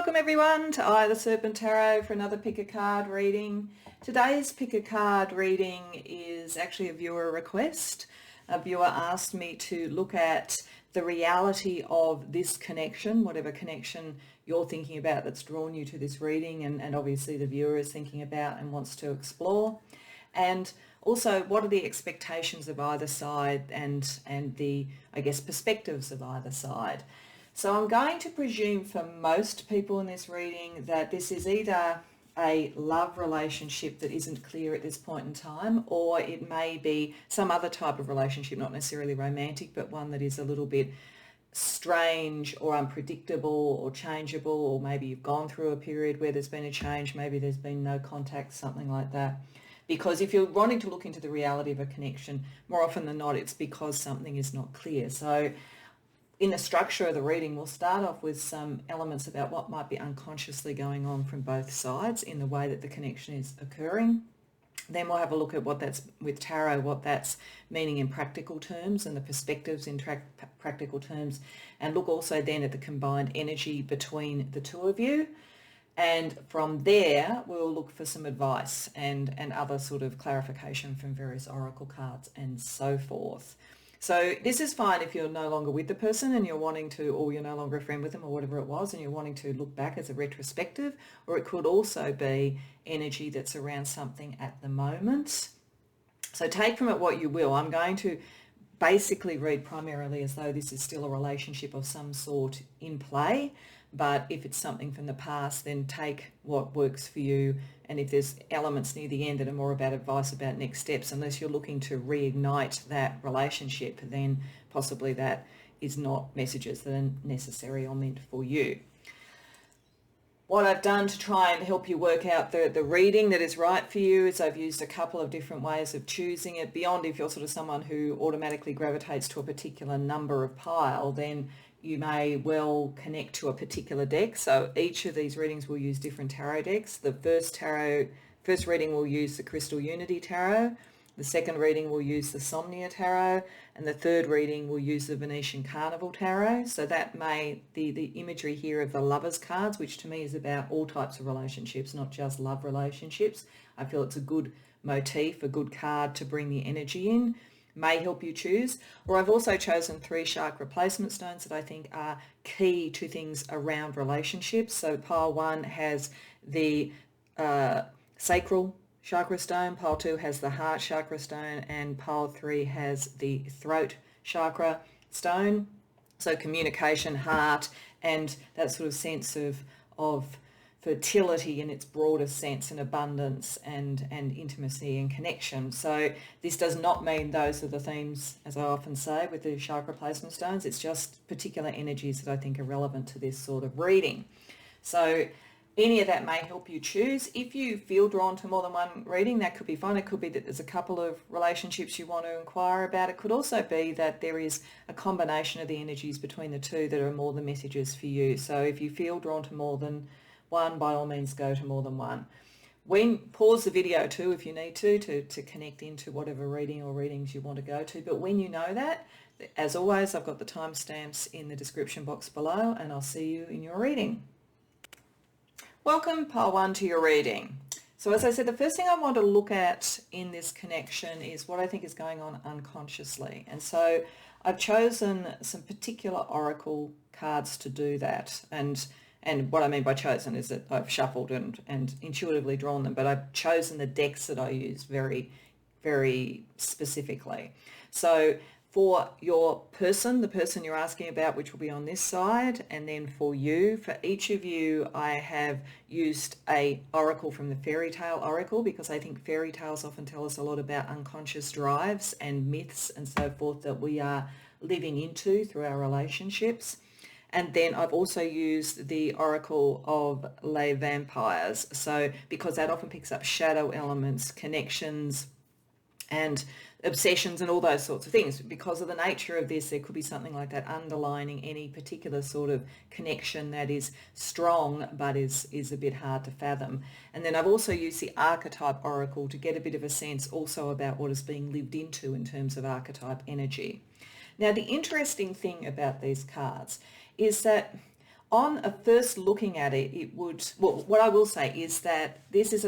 Welcome everyone to the Serpent Tarot for another pick a card reading. Today's pick a card reading is actually a viewer request. A viewer asked me to look at the reality of this connection, whatever connection you're thinking about that's drawn you to this reading, and obviously the viewer is thinking about and wants to explore. And also, what are the expectations of either side and the, I guess, perspectives of either side. So I'm going to presume for most people in this reading that this is either a love relationship that isn't clear at this point in time, or it may be some other type of relationship, not necessarily romantic, but one that is a little bit strange or unpredictable or changeable, or maybe you've gone through a period where there's been a change, maybe there's been no contact, something like that. Because if you're wanting to look into the reality of a connection, more often than not, it's because something is not clear. So in the structure of the reading, we'll start off with some elements about what might be unconsciously going on from both sides in the way that the connection is occurring. Then we'll have a look at what that's, with tarot, what that's meaning in practical terms and the perspectives in practical terms, and look also then at the combined energy between the two of you. And from there, we'll look for some advice and other sort of clarification from various oracle cards and so forth. So this is fine if you're no longer with the person and you're wanting to, or you're no longer a friend with them or whatever it was, and you're wanting to look back as a retrospective, or it could also be energy that's around something at the moment. So take from it what you will. I'm going to basically read primarily as though this is still a relationship of some sort in play, but if it's something from the past, then take what works for you. And if there's elements near the end that are more about advice about next steps, unless you're looking to reignite that relationship, then possibly that is not messages that are necessary or meant for you. What I've done to try and help you work out the reading that is right for you is I've used a couple of different ways of choosing it. Beyond if you're sort of someone who automatically gravitates to a particular number of pile, then you may well connect to a particular deck. So each of these readings will use different tarot decks. The first reading will use the Crystal Unity Tarot. The second reading will use the Somnia Tarot, and the third reading will use the Venetian Carnival Tarot. So that may, the imagery here of the Lovers cards, which to me is about all types of relationships, not just love relationships. I feel it's a good motif, a good card to bring the energy in, may help you choose. Or I've also chosen 3 Chakra Placement Stones that I think are key to things around relationships. So pile 1 has the Sacral Chakra Stone, pile 2 has the Heart Chakra Stone, and pile 3 has the Throat Chakra Stone. So communication, heart, and that sort of sense of fertility in its broader sense, and abundance and intimacy and connection. So this does not mean those are the themes, as I often say, with the Chakra Placement Stones. It's just particular energies that I think are relevant to this sort of reading. So any of that may help you choose. If you feel drawn to more than one reading, that could be fine. It could be that there's a couple of relationships you want to inquire about. It could also be that there is a combination of the energies between the two that are more the messages for you. So if you feel drawn to more than one, by all means go to more than one. Pause the video too if you need to connect into whatever reading or readings you want to go to. But when you know that, as always, I've got the timestamps in the description box below, and I'll see you in your reading. Welcome, pile 1, to your reading. So as I said, the first thing I want to look at in this connection is what I think is going on unconsciously. And so I've chosen some particular oracle cards to do that. And what I mean by chosen is that I've shuffled and intuitively drawn them, but I've chosen the decks that I use very, very specifically. So for your person, the person you're asking about, which will be on this side, and then for you, for each of you, I have used a oracle from the fairy tale oracle, because I think fairy tales often tell us a lot about unconscious drives and myths and so forth that we are living into through our relationships. And then I've also used the Oracle of Les Vampires. So because that often picks up shadow elements, connections, and obsessions and all those sorts of things. Because of the nature of this, there could be something like that underlining any particular sort of connection that is strong but is a bit hard to fathom. And then I've also used the Archetype Oracle to get a bit of a sense also about what is being lived into in terms of archetype energy. Now, the interesting thing about these cards is that on a first looking at it, it would, well, what I will say is that this is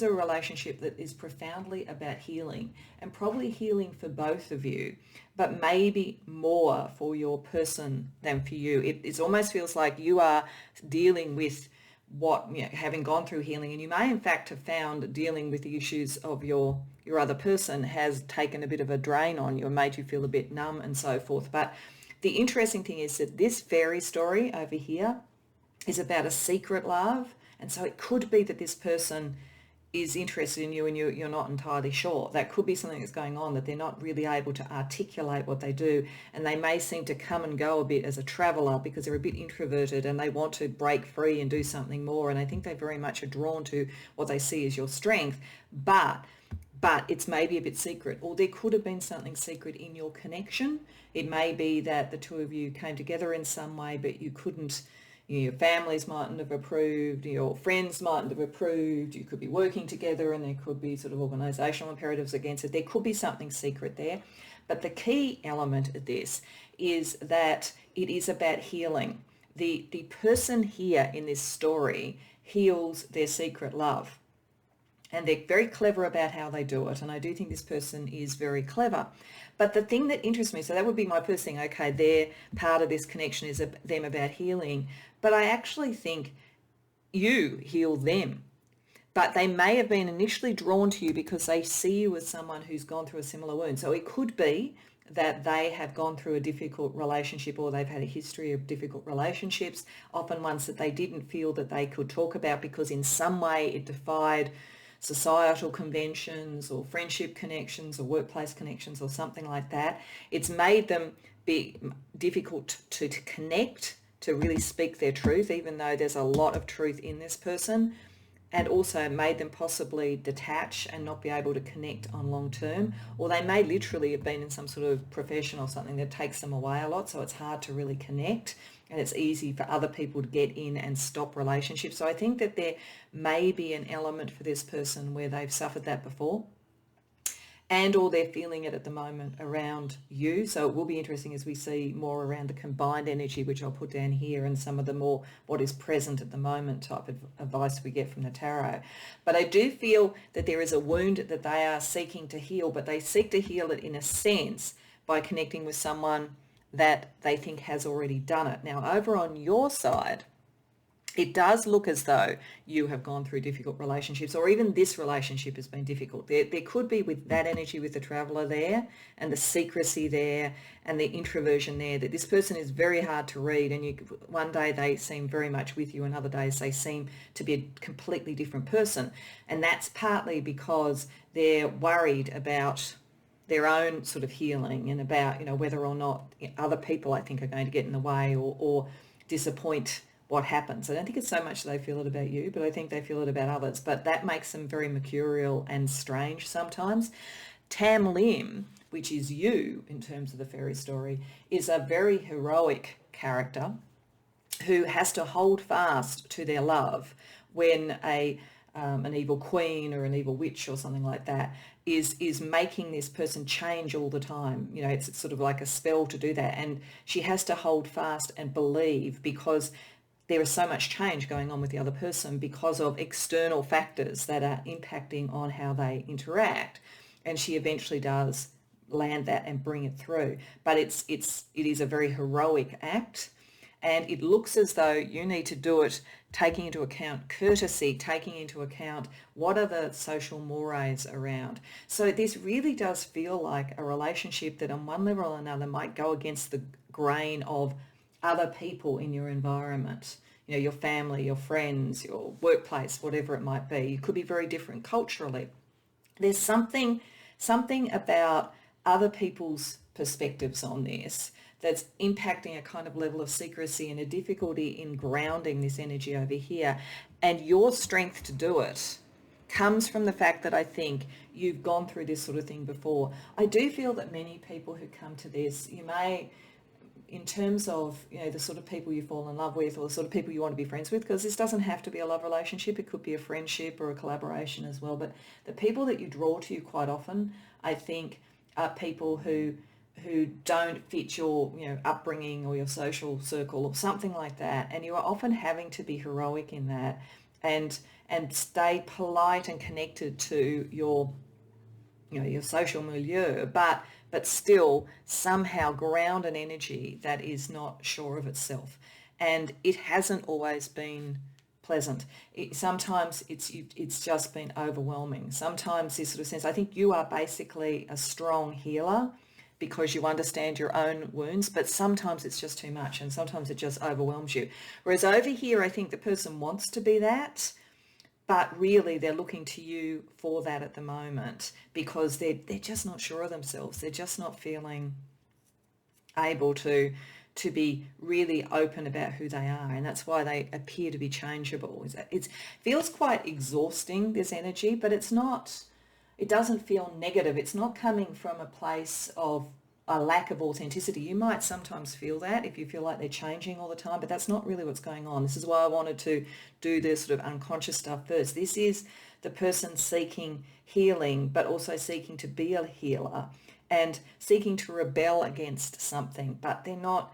a relationship that is profoundly about healing, and probably healing for both of you, but maybe more for your person than for you. It almost feels like you are dealing with what, having gone through healing, and you may in fact have found dealing with the issues of your other person has taken a bit of a drain on you and made you feel a bit numb and so forth. But the interesting thing is that this fairy story over here is about a secret love. And so it could be that this person is interested in you and you're not entirely sure. That could be something that's going on, that they're not really able to articulate what they do. And they may seem to come and go a bit as a traveler because they're a bit introverted and they want to break free and do something more. And I think they very much are drawn to what they see as your strength. But it's maybe a bit secret, or there could have been something secret in your connection. It may be that the two of you came together in some way, but you couldn't, your families mightn't have approved, your friends mightn't have approved, you could be working together and there could be sort of organisational imperatives against it. There could be something secret there. But the key element of this is that it is about healing. The person here in this story heals their secret love. And they're very clever about how they do it. And I do think this person is very clever. But the thing that interests me, so that would be my first thing, okay, their part of this connection is them about healing. But I actually think you heal them. But they may have been initially drawn to you because they see you as someone who's gone through a similar wound. So it could be that they have gone through a difficult relationship, or they've had a history of difficult relationships, often ones that they didn't feel that they could talk about because in some way it defied societal conventions or friendship connections or workplace connections or something like that. It's made them be difficult to connect, to really speak their truth, even though there's a lot of truth in this person, and also made them possibly detach and not be able to connect on long term. Or they may literally have been in some sort of profession or something that takes them away a lot, so it's hard to really connect, and it's easy for other people to get in and stop relationships. So I think that there may be an element for this person where they've suffered that before, and or they're feeling it at the moment around you. So it will be interesting as we see more around the combined energy, which I'll put down here, and some of the more what is present at the moment type of advice we get from the tarot. But I do feel that there is a wound that they are seeking to heal, but they seek to heal it in a sense by connecting with someone that they think has already done it. Now, over on your side, it does look as though you have gone through difficult relationships, or even this relationship has been difficult. There could be, with that energy with the traveller there and the secrecy there and the introversion there, that this person is very hard to read, and one day they seem very much with you and other days they seem to be a completely different person. And that's partly because they're worried about their own sort of healing and about, whether or not other people, I think, are going to get in the way or disappoint what happens. I don't think it's so much they feel it about you, but I think they feel it about others. But that makes them very mercurial and strange sometimes. Tam Lim, which is you in terms of the fairy story, is a very heroic character who has to hold fast to their love when an evil queen or an evil witch or something like that is making this person change all the time. It's sort of like a spell to do that. And she has to hold fast and believe, because there is so much change going on with the other person because of external factors that are impacting on how they interact. And she eventually does land that and bring it through. But it is a very heroic act. And it looks as though you need to do it taking into account courtesy, taking into account what are the social mores around. So this really does feel like a relationship that on one level or another might go against the grain of other people in your environment, your family, your friends, your workplace, whatever it might be. You could be very different culturally. There's something about other people's perspectives on this that's impacting a kind of level of secrecy and a difficulty in grounding this energy over here. And your strength to do it comes from the fact that I think you've gone through this sort of thing before. I do feel that many people who come to this, you may, in terms of the sort of people you fall in love with or the sort of people you want to be friends with, because this doesn't have to be a love relationship, it could be a friendship or a collaboration as well, but the people that you draw to you quite often, I think, are people who who don't fit your, upbringing or your social circle or something like that, and you are often having to be heroic in that, and stay polite and connected to your, your social milieu, but still somehow ground an energy that is not sure of itself, and it hasn't always been pleasant. Sometimes it's just been overwhelming. Sometimes this sort of sense, I think you are basically a strong healer because you understand your own wounds, but sometimes it's just too much, and sometimes it just overwhelms you. Whereas over here, I think the person wants to be that, but really they're looking to you for that at the moment because they're just not sure of themselves. They're just not feeling able to be really open about who they are, and that's why they appear to be changeable. It feels quite exhausting, this energy, but it's not. It doesn't feel negative. It's not coming from a place of a lack of authenticity. You might sometimes feel that if you feel like they're changing all the time, but that's not really what's going on. This is why I wanted to do the sort of unconscious stuff first. This is the person seeking healing, but also seeking to be a healer and seeking to rebel against something, but they're not.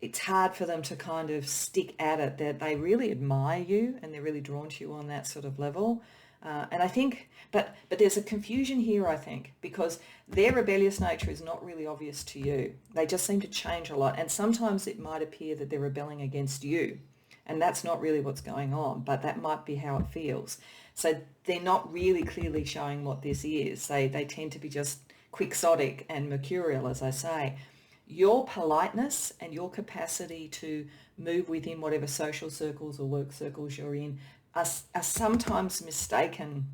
It's hard for them to kind of stick at it. That they really admire you and they're really drawn to you on that sort of level. And I think, but there's a confusion here, I think, because their rebellious nature is not really obvious to you. They just seem to change a lot. And sometimes it might appear that they're rebelling against you. And that's not really what's going on, but that might be how it feels. So they're not really clearly showing what this is. They tend to be just quixotic and mercurial, as I say. Your politeness and your capacity to move within whatever social circles or work circles you're in are sometimes mistaken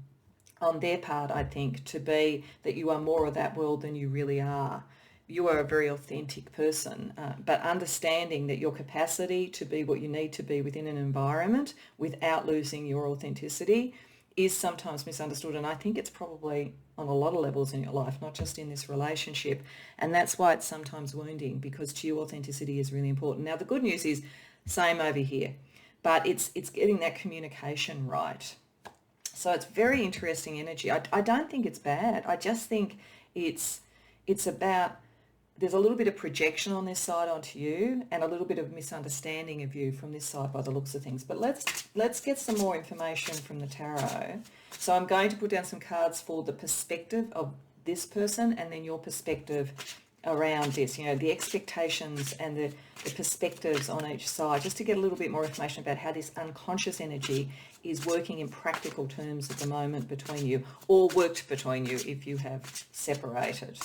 on their part, I think, to be that you are more of that world than you really are. You are a very authentic person, but understanding that your capacity to be what you need to be within an environment without losing your authenticity is sometimes misunderstood. And I think it's probably on a lot of levels in your life, not just in this relationship. And that's why it's sometimes wounding, because true authenticity is really important. Now, the good news is same over here, but it's getting that communication right. So it's very interesting energy. I don't think it's bad. I just think it's about, there's a little bit of projection on this side onto you and a little bit of misunderstanding of you from this side by the looks of things. But let's get some more information from the tarot. So I'm going to put down some cards for the perspective of this person and then your perspective around this, the expectations and the perspectives on each side, just to get a little bit more information about how this unconscious energy is working in practical terms at the moment between you, or worked between you if you have separated.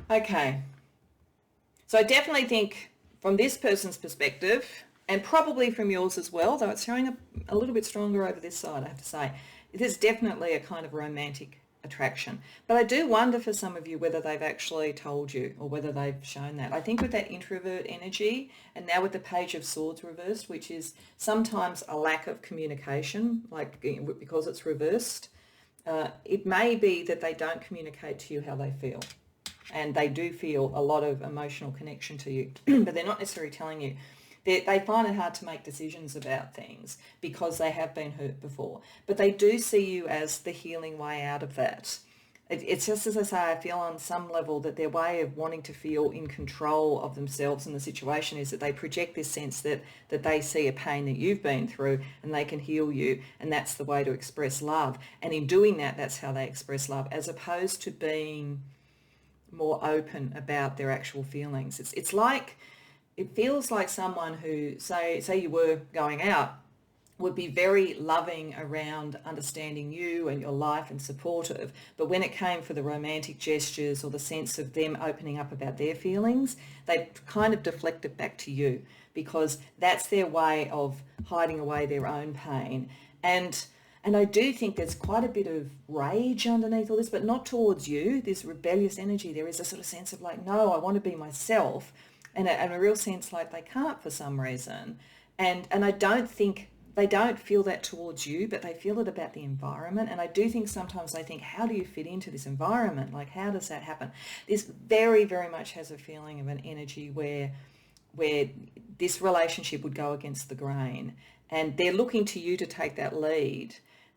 Okay, so I definitely think from this person's perspective, and probably from yours as well, though it's showing up a little bit stronger over this side, I have to say, there's definitely a kind of romantic attraction. But I do wonder for some of you whether they've actually told you or whether they've shown that. I think with that introvert energy, and now with the Page of Swords reversed, which is sometimes a lack of communication, like because it's reversed, it may be that they don't communicate to you how they feel. And they do feel a lot of emotional connection to you, but they're not necessarily telling you. They find it hard to make decisions about things because they have been hurt before. But they do see you as the healing way out of that. It's just, as I say, I feel on some level that their way of wanting to feel in control of themselves and the situation is that they project this sense that they see a pain that you've been through and they can heal you, and that's the way to express love. And in doing that, that's how they express love, as opposed to being more open about their actual feelings. It's like, it feels like someone who, say you were going out, would be very loving around understanding you and your life and supportive, but when it came for the romantic gestures or the sense of them opening up about their feelings, they kind of deflect it back to you because that's their way of hiding away their own pain. And And I do think there's quite a bit of rage underneath all this, but not towards you, this rebellious energy. There is a sort of sense of like, no, I want to be myself, and a real sense like they can't for some reason. And I don't think they don't feel that towards you, but they feel it about the environment. And I do think sometimes they think, how do you fit into this environment? Like, how does that happen? This very, very much has a feeling of an energy where this relationship would go against the grain, and they're looking to you to take that lead,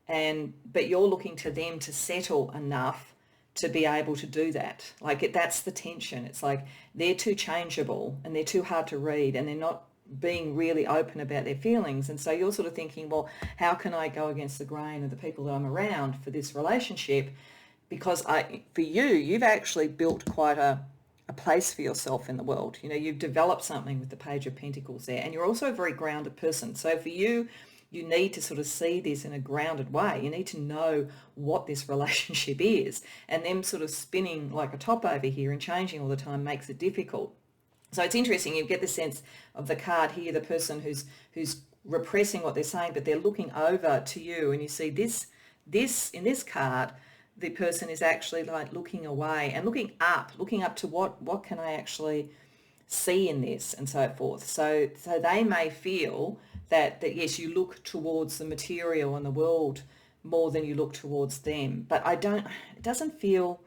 but you're looking to them to settle enough to be able to do that. Like, that's the tension. It's like they're too changeable and they're too hard to read, and they're not being really open about their feelings. And so you're sort of thinking, well, how can I go against the grain of the people that I'm around for this relationship? Because for you, you've actually built quite a place for yourself in the world. You know, you've developed something with the Page of Pentacles there, and you're also a very grounded person. So for you, you need to sort of see this in a grounded way. You need to know what this relationship is, and them sort of spinning like a top over here and changing all the time makes it difficult. So it's interesting, you get the sense of the card here, the person who's repressing what they're saying, but they're looking over to you, and you see this in this card, the person is actually like looking away and looking up to what can I actually see in this, and so forth. So they may feel that yes, you look towards the material and the world more than you look towards them. But it doesn't feel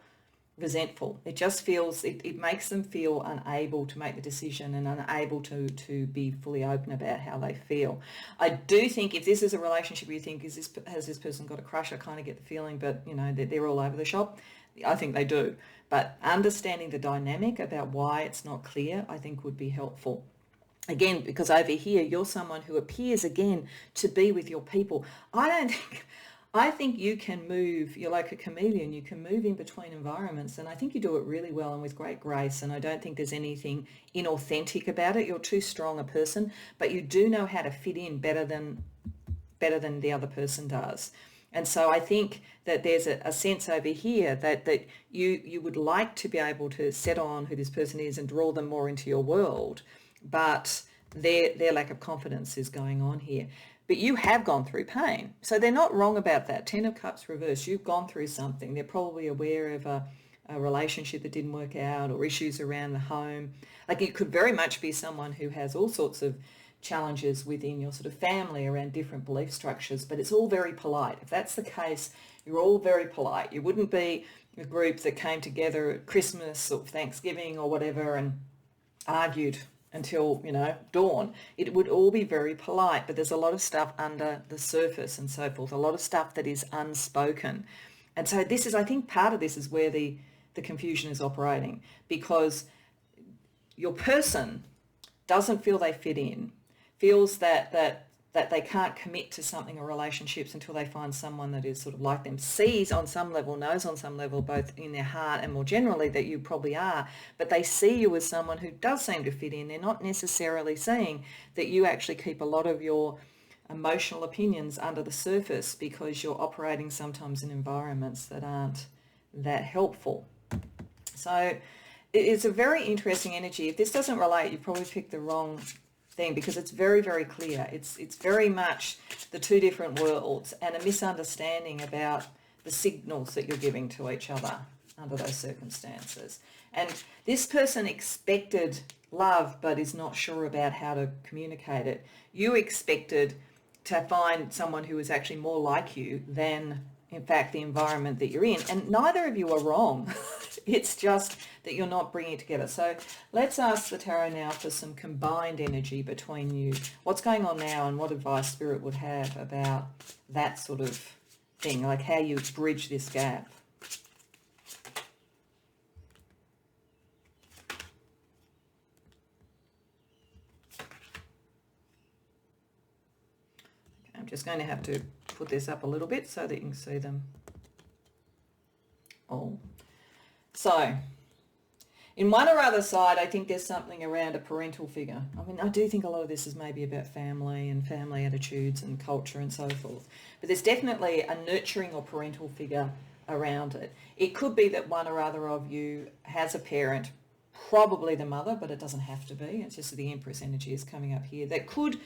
resentful. It just feels, it makes them feel unable to make the decision and unable to be fully open about how they feel. I do think if this is a relationship where you think, has this person got a crush? I kind of get the feeling, but you know, they're all over the shop. I think they do. But understanding the dynamic about why it's not clear, I think would be helpful. Again, because over here, you're someone who appears, again, to be with your people. I think you can move, you're like a chameleon, you can move in between environments, and I think you do it really well and with great grace, and I don't think there's anything inauthentic about it. You're too strong a person, but you do know how to fit in better than the other person does. And so I think that there's a sense over here that you would like to be able to settle on who this person is and draw them more into your world, but their lack of confidence is going on here. But you have gone through pain. So they're not wrong about that. 10 of Cups reversed, you've gone through something. They're probably aware of a relationship that didn't work out, or issues around the home. Like, it could very much be someone who has all sorts of challenges within your sort of family around different belief structures, but it's all very polite. If that's the case, you're all very polite. You wouldn't be a group that came together at Christmas or Thanksgiving or whatever and argued until, you know, dawn. It would all be very polite, but there's a lot of stuff under the surface and so forth, a lot of stuff that is unspoken. And so this is, I think part of this is where the confusion is operating, because your person doesn't feel they fit in, feels that they can't commit to something or relationships until they find someone that is sort of like them, sees on some level, knows on some level, both in their heart and more generally, that you probably are, but they see you as someone who does seem to fit in. They're not necessarily seeing that you actually keep a lot of your emotional opinions under the surface, because you're operating sometimes in environments that aren't that helpful. So it's a very interesting energy. If this doesn't relate, you probably picked the wrong thing, because it's very, very clear. It's very much the two different worlds, and a misunderstanding about the signals that you're giving to each other under those circumstances. And this person expected love but is not sure about how to communicate it. You expected to find someone who is actually more like you than, in fact, the environment that you're in. And neither of you are wrong. It's just that you're not bringing it together. So let's ask the tarot now for some combined energy between you. What's going on now, and what advice Spirit would have about that sort of thing, like how you bridge this gap. Okay, I'm just going to have to put this up a little bit so that you can see them all. So, in one or other side, I think there's something around a parental figure. I mean, I do think a lot of this is maybe about family and family attitudes and culture and so forth. But there's definitely a nurturing or parental figure around it. It could be that one or other of you has a parent, probably the mother, but it doesn't have to be. It's just that the Empress energy is coming up here. That could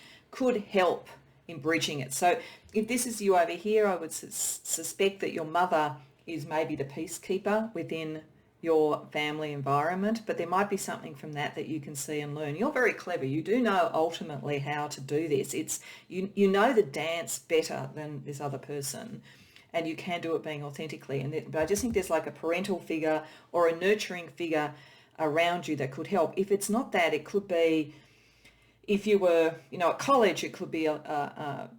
help in breaching it. So if this is you over here, I would suspect that your mother is maybe the peacekeeper within your family environment, but there might be something from that you can see and learn. You're very clever. You do know ultimately how to do this. It's you know the dance better than this other person, and you can do it being authentically. But I just think there's like a parental figure or a nurturing figure around you that could help. If it's not that, it could be, if you were, at college, it could be a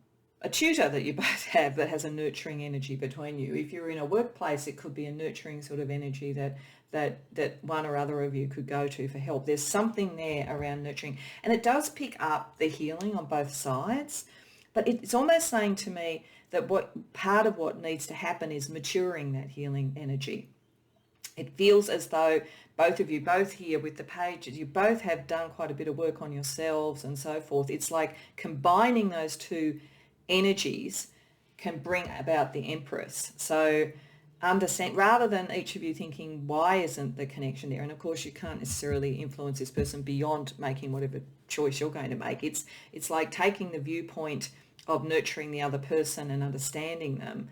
tutor that you both have that has a nurturing energy between you. If you're in a workplace, it could be a nurturing sort of energy that one or other of you could go to for help. There's something there around nurturing, and it does pick up the healing on both sides, but it's almost saying to me that part of what needs to happen is maturing that healing energy. It feels as though both of you, both here with the pages, you both have done quite a bit of work on yourselves and so forth. It's like combining those two energies can bring about the Empress. So understand, rather than each of you thinking, why isn't the connection there? And of course you can't necessarily influence this person beyond making whatever choice you're going to make. It's like taking the viewpoint of nurturing the other person and understanding them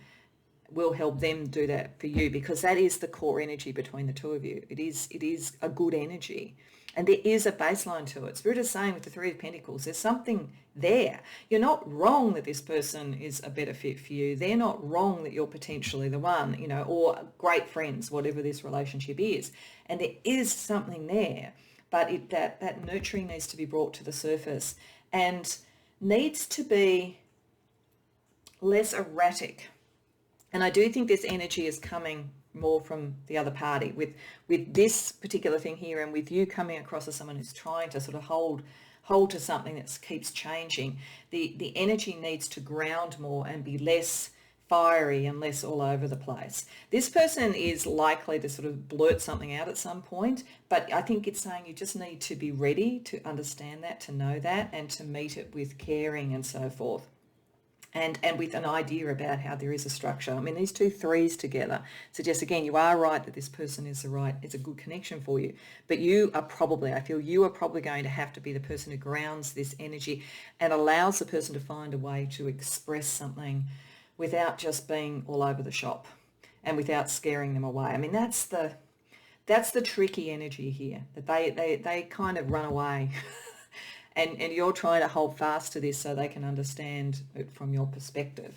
will help them do that for you, because that is the core energy between the two of you. It is a good energy, and there is a baseline to it. Spirit is saying with the Three of Pentacles, there's something there. You're not wrong that this person is a better fit for you. They're not wrong that you're potentially the one, or great friends, whatever this relationship is. And there is something there, but that nurturing needs to be brought to the surface and needs to be less erratic. And I do think this energy is coming more from the other party with this particular thing here, and with you coming across as someone who's trying to sort of hold to something that keeps changing. The energy needs to ground more and be less fiery and less all over the place. This person is likely to sort of blurt something out at some point, but I think it's saying you just need to be ready to understand that, to know that, and to meet it with caring and so forth. And with an idea about how there is a structure. I mean, these two threes together suggest, again, you are right that this person is it's a good connection for you. But I feel you are probably going to have to be the person who grounds this energy and allows the person to find a way to express something without just being all over the shop and without scaring them away. I mean, that's the tricky energy here, that they kind of run away. And you're trying to hold fast to this so they can understand it from your perspective.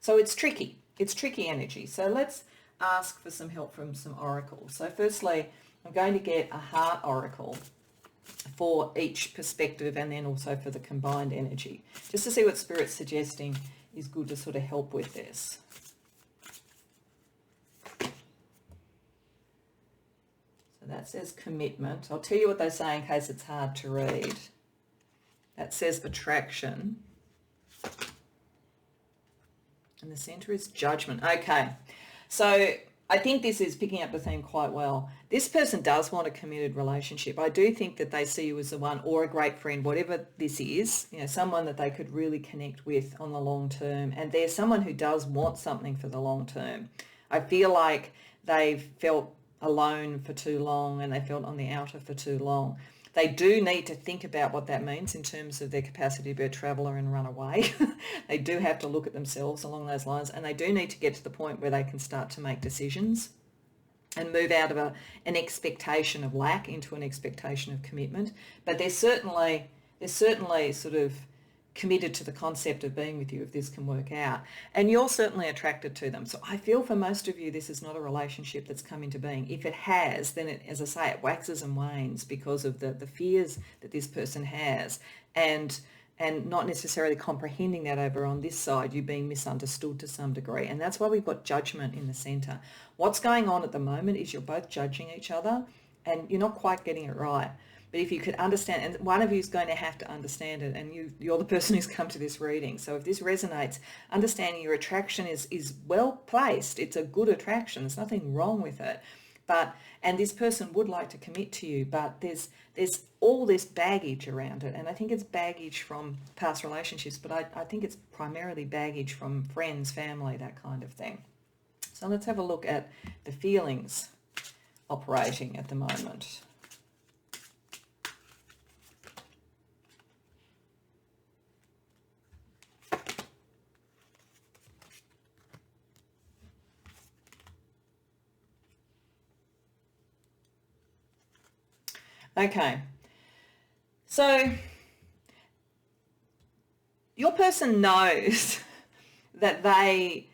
So it's tricky. It's tricky energy. So let's ask for some help from some oracles. So firstly, I'm going to get a heart oracle for each perspective, and then also for the combined energy, just to see what Spirit's suggesting is good to sort of help with this. So that says commitment. I'll tell you what they say in case it's hard to read. That says attraction. And the center is judgment. Okay. So I think this is picking up the theme quite well. This person does want a committed relationship. I do think that they see you as the one, or a great friend, whatever this is, someone that they could really connect with on the long term. And they're someone who does want something for the long term. I feel like they've felt alone for too long, and they felt on the outer for too long. They do need to think about what that means in terms of their capacity to be a traveller and run away. They do have to look at themselves along those lines, and they do need to get to the point where they can start to make decisions and move out of an expectation of lack into an expectation of commitment. But they're certainly sort of committed to the concept of being with you if this can work out. And you're certainly attracted to them. So I feel for most of you, this is not a relationship that's come into being. If it has, then it, as I say, it waxes and wanes because of the fears that this person has, and not necessarily comprehending that over on this side, you being misunderstood to some degree. And that's why we've got judgment in the center. What's going on at the moment is you're both judging each other and you're not quite getting it right. But if you could understand, and one of you is going to have to understand it, and you're the person who's come to this reading. So if this resonates, understanding your attraction is well placed. It's a good attraction. There's nothing wrong with it. And this person would like to commit to you, but there's all this baggage around it. And I think it's baggage from past relationships, but I think it's primarily baggage from friends, family, that kind of thing. So let's have a look at the feelings operating at the moment. Okay. So your person knows that they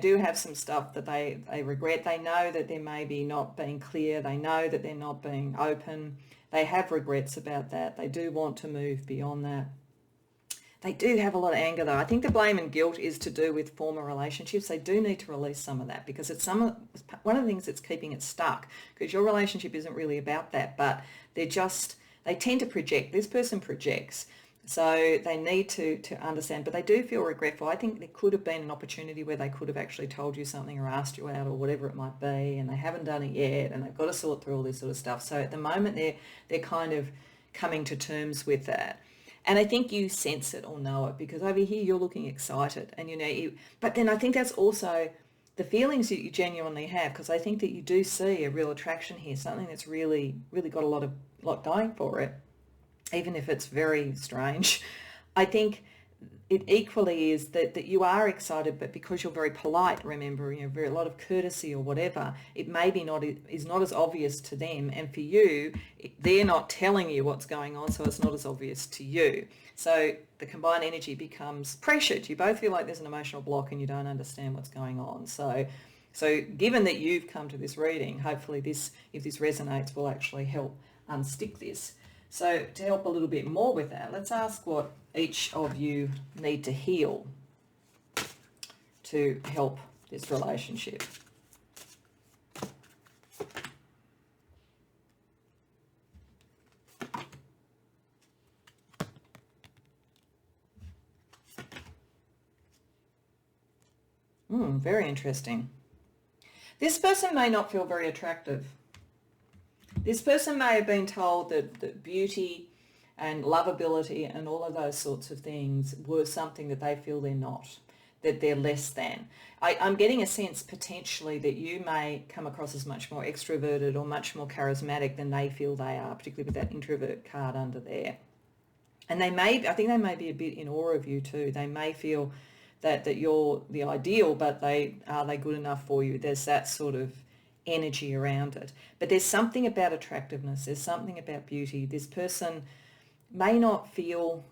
do have some stuff that they regret. They know that they're maybe not being clear. They know that they're not being open. They have regrets about that. They do want to move beyond that. They do have a lot of anger though. I think the blame and guilt is to do with former relationships. They do need to release some of that because it's one of the things that's keeping it stuck, because your relationship isn't really about that, but they tend to project. This person projects. So they need to understand, but they do feel regretful. I think there could have been an opportunity where they could have actually told you something or asked you out or whatever it might be, and they haven't done it yet, and they've got to sort through all this sort of stuff. So at the moment they're kind of coming to terms with that. And I think you sense it or know it, because over here you're looking excited, and but then I think that's also the feelings that you genuinely have, because I think that you do see a real attraction here, something that's really, really got a lot going for it, even if it's very strange. I think it equally is that you are excited, but because you're very polite, remember, very a lot of courtesy or whatever, it maybe is not as obvious to them, and for you, they're not telling you what's going on, so it's not as obvious to you. So the combined energy becomes pressured. You both feel like there's an emotional block and you don't understand what's going on. So given that you've come to this reading, hopefully if this resonates, will actually help unstick this. So to help a little bit more with that, let's ask what each of you need to heal to help this relationship. Very interesting. This person may not feel very attractive. This person may have been told that beauty and lovability and all of those sorts of things were something that they feel they're not, that they're less than. I'm getting a sense potentially that you may come across as much more extroverted or much more charismatic than they feel they are, particularly with that introvert card under there. And I think they may be a bit in awe of you too. They may feel that you're the ideal, but are they good enough for you? There's that sort of energy around it. But there's something about attractiveness. There's something about beauty. This person may not feel,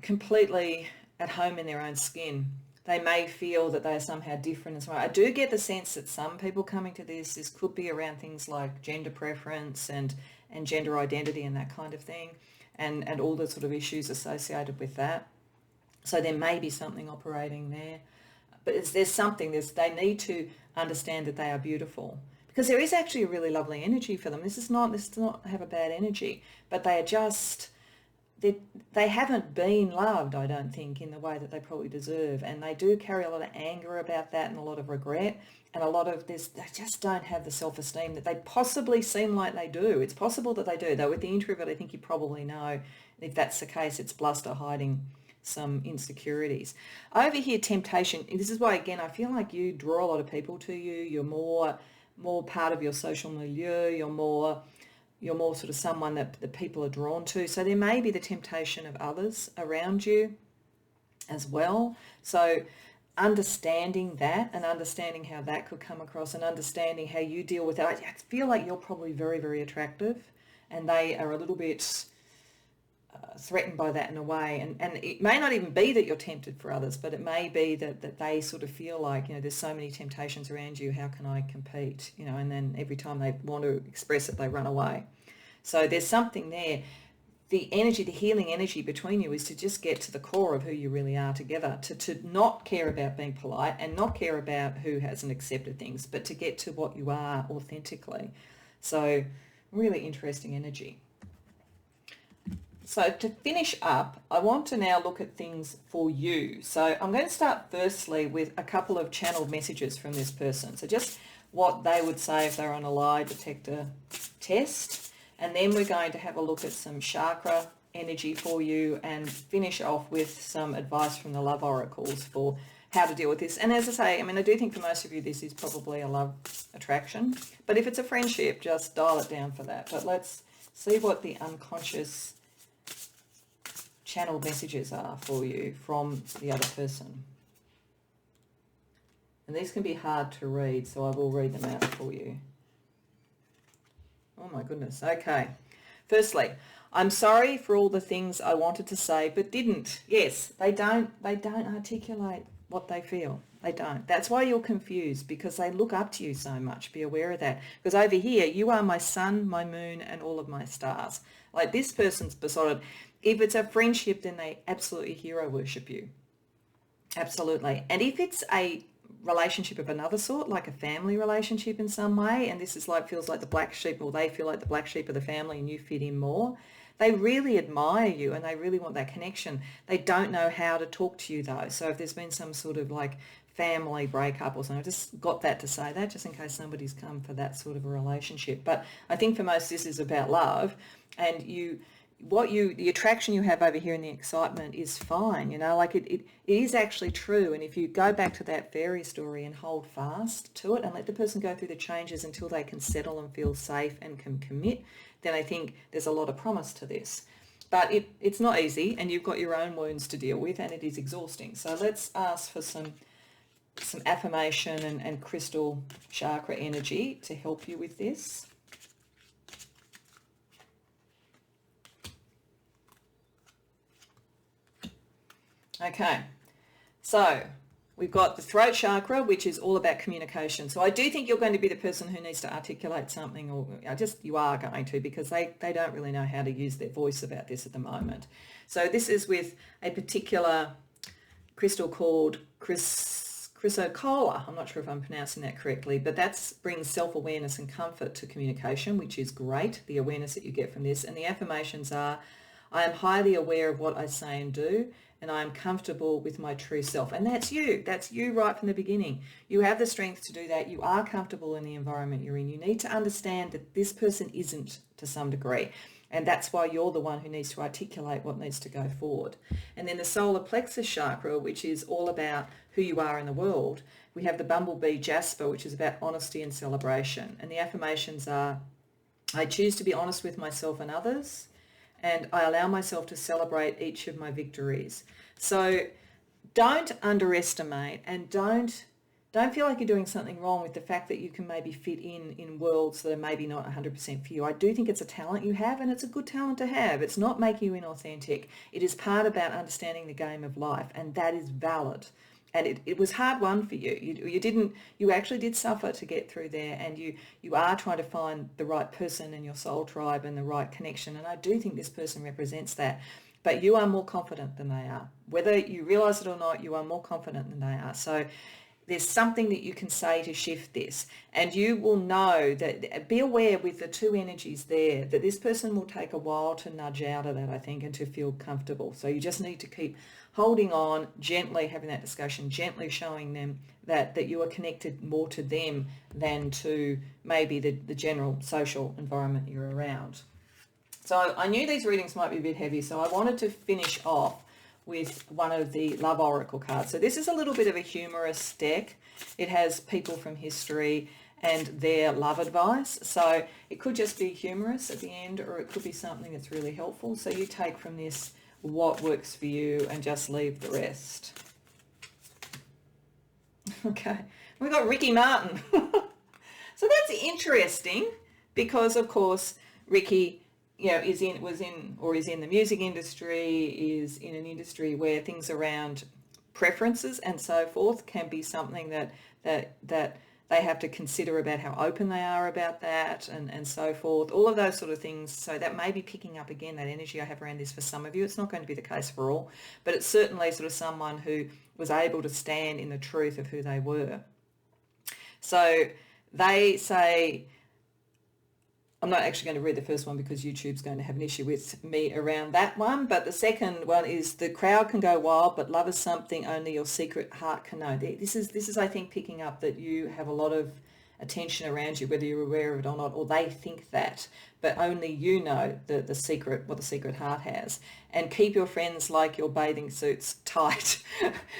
completely at home in their own skin. They may feel that they are somehow different as well. I do get the sense that some people coming to this could be around things like gender preference and gender identity and that kind of thing, and all the sort of issues associated with that. So there may be something operating there. But there's something, they need to understand that they are beautiful, because there is actually a really lovely energy for them. This does not have a bad energy, but they are just, they haven't been loved, I don't think, in the way that they probably deserve. And they do carry a lot of anger about that and a lot of regret and a lot of this. They just don't have the self-esteem that they possibly seem like they do. It's possible that they do, though with the introvert, I think you probably know if that's the case, it's bluster hiding some insecurities. Over here, temptation. This is why, again, I feel like you draw a lot of people to you. You're more part of your social milieu. You're more sort of someone that the people are drawn to. So there may be the temptation of others around you as well. So understanding that and understanding how that could come across and understanding how you deal with it. I feel like you're probably very, very attractive, and they are a little bit threatened by that in a way, and it may not even be that you're tempted for others, but it may be that they sort of feel like, there's so many temptations around you, how can I compete, and then every time they want to express it, they run away. So there's something there. The healing energy between you is to just get to the core of who you really are together, to not care about being polite and not care about who hasn't accepted things, but to get to what you are authentically. So really interesting energy. So to finish up, I want to now look at things for you. So I'm going to start firstly with a couple of channeled messages from this person. So just what they would say if they're on a lie detector test. And then we're going to have a look at some chakra energy for you and finish off with some advice from the love oracles for how to deal with this. And as I say, I do think for most of you this is probably a love attraction. But if it's a friendship, just dial it down for that. But let's see what the unconscious channel messages are for you from the other person. And these can be hard to read, so I will read them out for you. Oh my goodness. Okay. Firstly, I'm sorry for all the things I wanted to say but didn't. Yes, they don't articulate what they feel. They don't. That's why you're confused, because they look up to you so much. Be aware of that. Because over here, you are my sun, my moon, and all of my stars. Like, this person's besotted. If it's a friendship, then they absolutely hero worship you. Absolutely. And if it's a relationship of another sort, like a family relationship in some way, and this is like, feels like the black sheep, or they feel like the black sheep of the family and you fit in more, they really admire you and they really want that connection. They don't know how to talk to you though. So if there's been some sort of like family breakup or something, I just got that to say that, just in case somebody's come for that sort of a relationship. But I think for most this is about love, and the attraction you have over here and the excitement is fine, like it is actually true. And if you go back to that fairy story and hold fast to it and let the person go through the changes until they can settle and feel safe and can commit, then I think there's a lot of promise to this. But it's not easy, and you've got your own wounds to deal with, and it is exhausting. So let's ask for some affirmation and crystal chakra energy to help you with this. Okay, so we've got the throat chakra, which is all about communication. So I do think you're going to be the person who needs to articulate something, or you are going to, because they don't really know how to use their voice about this at the moment. So this is with a particular crystal called chrysocolla. I'm not sure if I'm pronouncing that correctly, but that brings self-awareness and comfort to communication, which is great, the awareness that you get from this. And the affirmations are, I am highly aware of what I say and do, and I am comfortable with my true self. And that's you. That's you right from the beginning. You have the strength to do that. You are comfortable in the environment you're in. You need to understand that this person isn't, to some degree. And that's why you're the one who needs to articulate what needs to go forward. And then the solar plexus chakra, which is all about who you are in the world. We have the bumblebee jasper, which is about honesty and celebration. And the affirmations are, I choose to be honest with myself and others, and I allow myself to celebrate each of my victories. So don't underestimate, and don't feel like you're doing something wrong with the fact that you can maybe fit in worlds that are maybe not 100% for you. I do think it's a talent you have, and it's a good talent to have. It's not making you inauthentic. It is part about understanding the game of life, and that is valid. And it was hard won for you. You actually did suffer to get through there, and you are trying to find the right person in your soul tribe and the right connection. And I do think this person represents that. But you are more confident than they are. Whether you realize it or not, you are more confident than they are. So there's something that you can say to shift this, and you will know that, be aware with the two energies there, that this person will take a while to nudge out of that, I think, and to feel comfortable. So you just need to keep holding on, gently having that discussion, gently showing them that you are connected more to them than to maybe the general social environment you're around. So I knew these readings might be a bit heavy, so I wanted to finish off with one of the love oracle cards. So this is a little bit of a humorous deck. It has people from history and their love advice. So it could just be humorous at the end, or it could be something that's really helpful. So you take from this what works for you and just leave the rest. Okay, we've got Ricky Martin. So that's interesting because, of course, Ricky is in the music industry, is in an industry where things around preferences and so forth can be something that they have to consider about how open they are about that and so forth, all of those sort of things. So that may be picking up again that energy I have around this for some of you. It's not going to be the case for all, but it's certainly sort of someone who was able to stand in the truth of who they were. So they say, I'm not actually going to read the first one because YouTube's going to have an issue with me around that one. But the second one is, the crowd can go wild, but love is something only your secret heart can know. This is, I think, picking up that you have a lot of attention around you, whether you're aware of it or not, or they think that, but only you know the secret, what the secret heart has. And keep your friends like your bathing suits tight.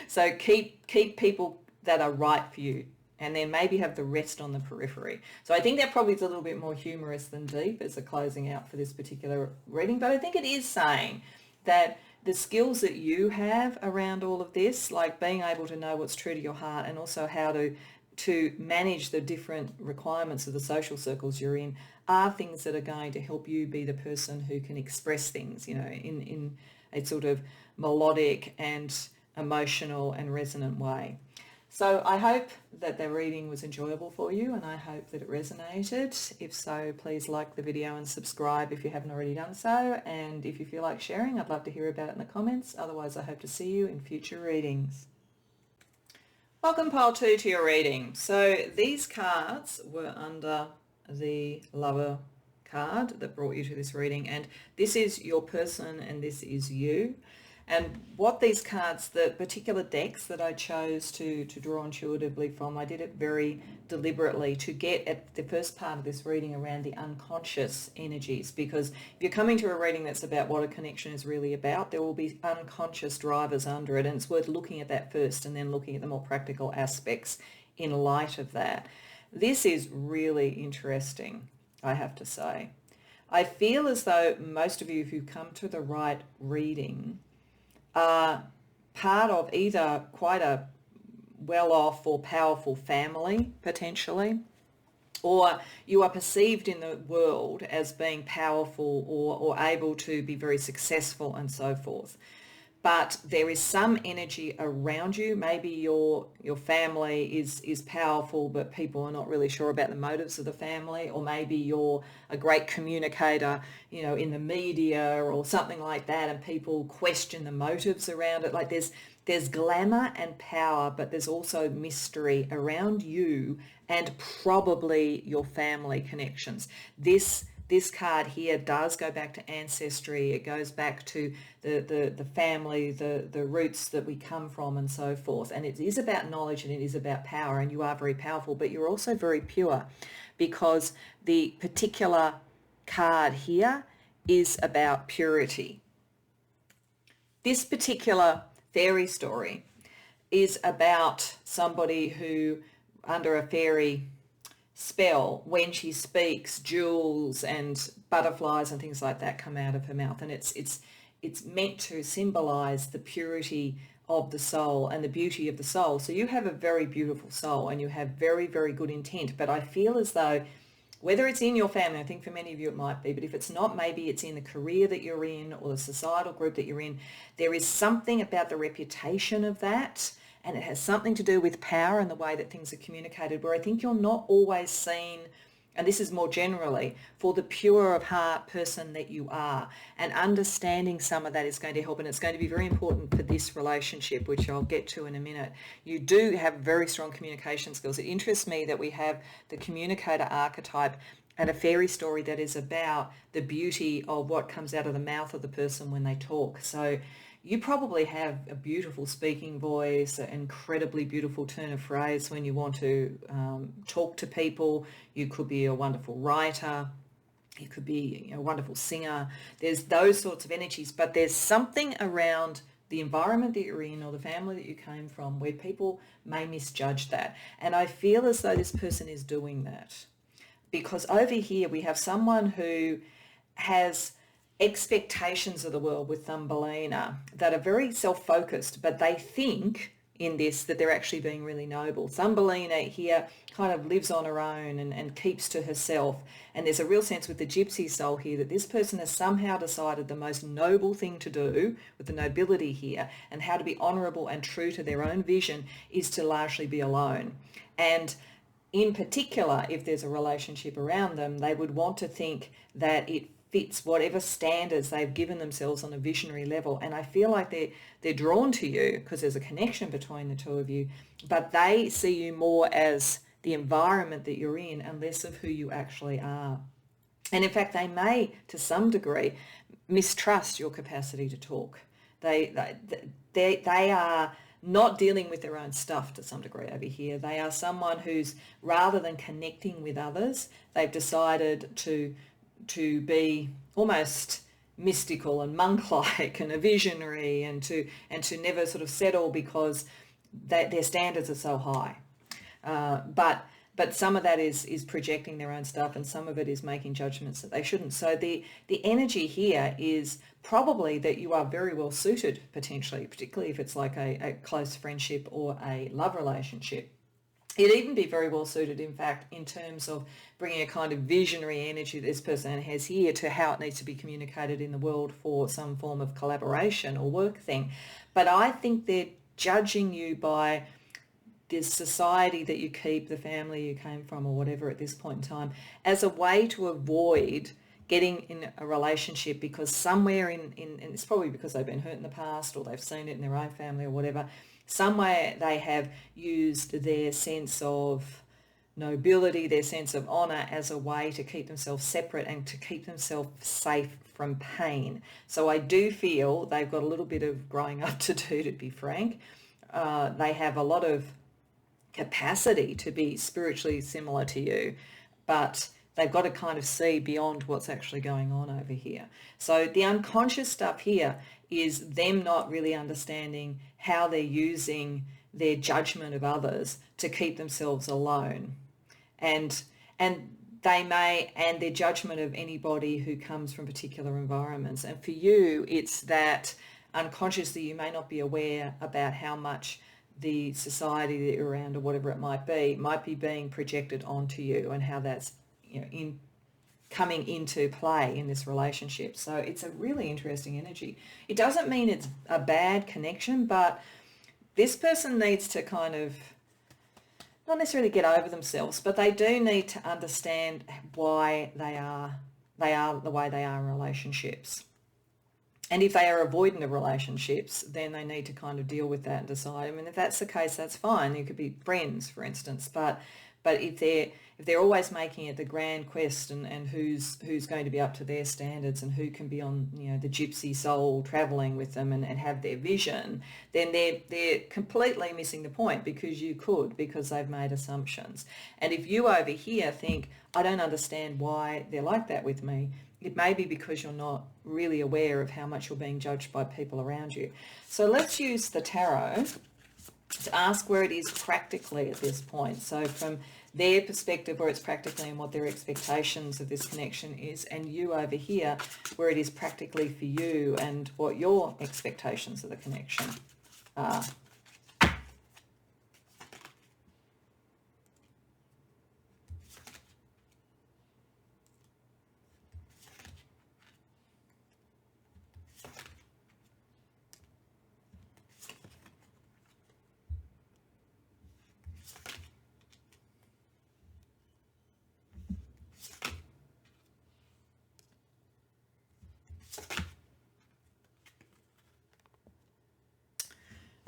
So keep people that are right for you, and then maybe have the rest on the periphery. So I think that probably is a little bit more humorous than deep as a closing out for this particular reading. But I think it is saying that the skills that you have around all of this, like being able to know what's true to your heart, and also how to manage the different requirements of the social circles you're in, are things that are going to help you be the person who can express things, in a sort of melodic and emotional and resonant way. So I hope that the reading was enjoyable for you, and I hope that it resonated. If so, please like the video and subscribe if you haven't already done so. And if you feel like sharing, I'd love to hear about it in the comments. Otherwise, I hope to see you in future readings. Welcome, pile 2, to your reading. So these cards were under the Lover card that brought you to this reading, and this is your person and this is you. And what these cards, the particular decks that I chose to draw intuitively from, I did it very deliberately to get at the first part of this reading around the unconscious energies, because if you're coming to a reading that's about what a connection is really about, there will be unconscious drivers under it, and it's worth looking at that first and then looking at the more practical aspects in light of that. This is really interesting, I have to say. I feel as though most of you who come to the right reading are part of either quite a well-off or powerful family, potentially, or you are perceived in the world as being powerful or able to be very successful and so forth. But there is some energy around you. Maybe your family is powerful, but people are not really sure about the motives of the family, or maybe you're a great communicator, in the media or something like that, and people question the motives around it. Like there's glamour and power, but there's also mystery around you and probably your family connections. This card here does go back to ancestry. It goes back to the family, the roots that we come from and so forth. And it is about knowledge and it is about power, and you are very powerful, but you're also very pure, because the particular card here is about purity. This particular fairy story is about somebody who, under a fairy spell, when she speaks, jewels and butterflies and things like that come out of her mouth, and it's meant to symbolize the purity of the soul and the beauty of the soul. So you have a very beautiful soul and you have very, very good intent, but I feel as though whether it's in your family, I think for many of you it might be, but if it's not, maybe it's in the career that you're in or the societal group that you're in, there is something about the reputation of that. And it has something to do with power and the way that things are communicated, where I think you're not always seen, and this is more generally, for the pure of heart person that you are. And understanding some of that is going to help, and it's going to be very important for this relationship, which I'll get to in a minute. You do have very strong communication skills. It interests me that we have the communicator archetype and a fairy story that is about the beauty of what comes out of the mouth of the person when they talk. So you probably have a beautiful speaking voice, an incredibly beautiful turn of phrase when you want to talk to people. You could be a wonderful writer. You could be a wonderful singer. There's those sorts of energies, but there's something around the environment that you're in or the family that you came from where people may misjudge that. And I feel as though this person is doing that, because over here we have someone who has expectations of the world with Thumbelina that are very self-focused, but they think in this that they're actually being really noble. Thumbelina here kind of lives on her own and keeps to herself. And there's a real sense with the gypsy soul here that this person has somehow decided the most noble thing to do with the nobility here and how to be honourable and true to their own vision is to largely be alone. And in particular, if there's a relationship around them, they would want to think that it fits whatever standards they've given themselves on a visionary level. And I feel like they're drawn to you because there's a connection between the two of you, but they see you more as the environment that you're in and less of who you actually are. And in fact, they may, to some degree, mistrust your capacity to talk. They are not dealing with their own stuff to some degree over here. They are someone who's, rather than connecting with others, they've decided to be almost mystical and monk-like and a visionary and to never sort of settle because their standards are so high. But some of that is projecting their own stuff, and some of it is making judgments that they shouldn't. So the energy here is probably that you are very well suited potentially, particularly if it's like a close friendship or a love relationship, It'd even be very well suited, in fact, in terms of bringing a kind of visionary energy that this person has here to how it needs to be communicated in the world for some form of collaboration or work thing. But I think they're judging you by this society that you keep, the family you came from or whatever at this point in time, as a way to avoid getting in a relationship, because somewhere and it's probably because they've been hurt in the past or they've seen it in their own family or whatever, somewhere they have used their sense of nobility, their sense of honour as a way to keep themselves separate and to keep themselves safe from pain. So I do feel they've got a little bit of growing up to do, to be frank. They have a lot of capacity to be spiritually similar to you, but they've got to kind of see beyond what's actually going on over here. So the unconscious stuff here is them not really understanding how they're using their judgment of others to keep themselves alone. And they may, and their judgment of anybody who comes from particular environments. And for you, it's that unconsciously you may not be aware about how much the society that you're around or whatever it might be being projected onto you, and how that's, you know, in coming into play in this relationship. So it's a really interesting energy. It doesn't mean it's a bad connection, but this person needs to kind of not necessarily get over themselves, but they do need to understand why they are the way they are in relationships. And if they are avoidant of relationships, then they need to kind of deal with that and decide. I mean, if that's the case, that's fine. You could be friends, for instance. But if they're always making it the grand quest and who's going to be up to their standards and who can be on, you know, the gypsy soul traveling with them and have their vision, then they're completely missing the point, because they've made assumptions. And if you over here think, I don't understand why they're like that with me, it may be because you're not really aware of how much you're being judged by people around you. So let's use the tarot to ask where it is practically at this point. So from their perspective, where it's practically and what their expectations of this connection is, and you over here, where it is practically for you and what your expectations of the connection are.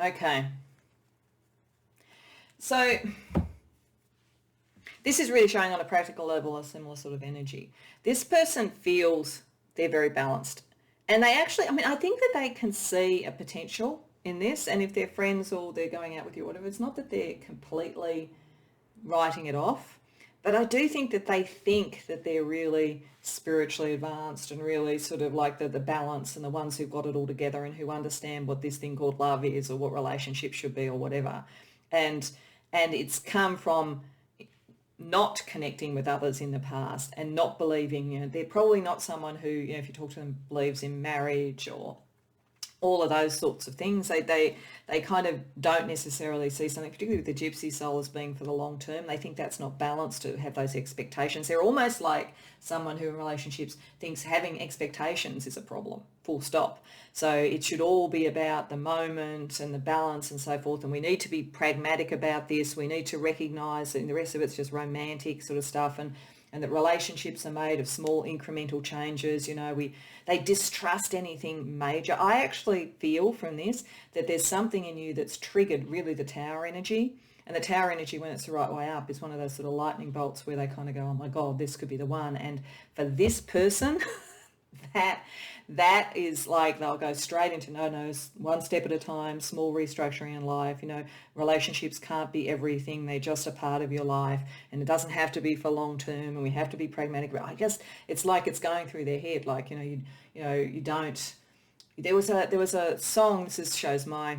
Okay, so this is really showing on a practical level a similar sort of energy. This person feels they're very balanced, and they actually, I mean, I think that they can see a potential in this, and if they're friends or they're going out with you or whatever, it's not that they're completely writing it off, but I do think that they think that they're really spiritually advanced and really sort of like the balance and the ones who've got it all together and who understand what this thing called love is or what relationships should be or whatever. And it's come from not connecting with others in the past and not believing, you know, they're probably not someone who, you know, if you talk to them, believes in marriage or all of those sorts of things. They kind of don't necessarily see something, particularly with the gypsy soul, as being for the long term. They think that's not balanced to have those expectations. They're almost like someone who in relationships thinks having expectations is a problem, full stop. So it should all be about the moment and the balance and so forth. And we need to be pragmatic about this. We need to recognise that the rest of it's just romantic sort of stuff, and that relationships are made of small incremental changes. You know, they distrust anything major. I actually feel from this that there's something in you that's triggered really the tower energy. And the tower energy, when it's the right way up, is one of those sort of lightning bolts where they kind of go, oh my God, this could be the one. And for this person, that is like they'll go straight into no, one step at a time, small restructuring in life. You know, relationships can't be everything. They're just a part of your life, and it doesn't have to be for long term, and we have to be pragmatic. But I guess it's like it's going through their head, like, you don't. There was a song. This shows my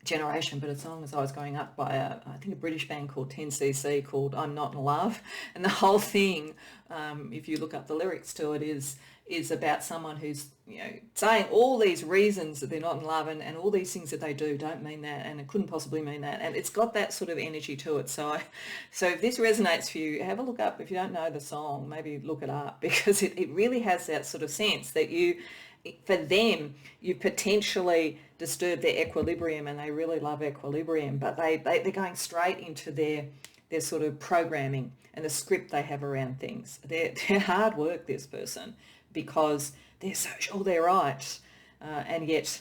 generation, but a song as I was growing up by I think a British band called 10cc called I'm Not in Love, and the whole thing, if you look up the lyrics to it, is is about someone who's, saying all these reasons that they're not in love, and all these things that they do don't mean that, and it couldn't possibly mean that. And it's got that sort of energy to it. So if this resonates for you, have a look up. If you don't know the song, maybe look it up, because it really has that sort of sense that for them, you potentially disturb their equilibrium, and they really love equilibrium, but they're going straight into their sort of programming and the script they have around things. They're hard work, this person, because they're so sure they're right, and yet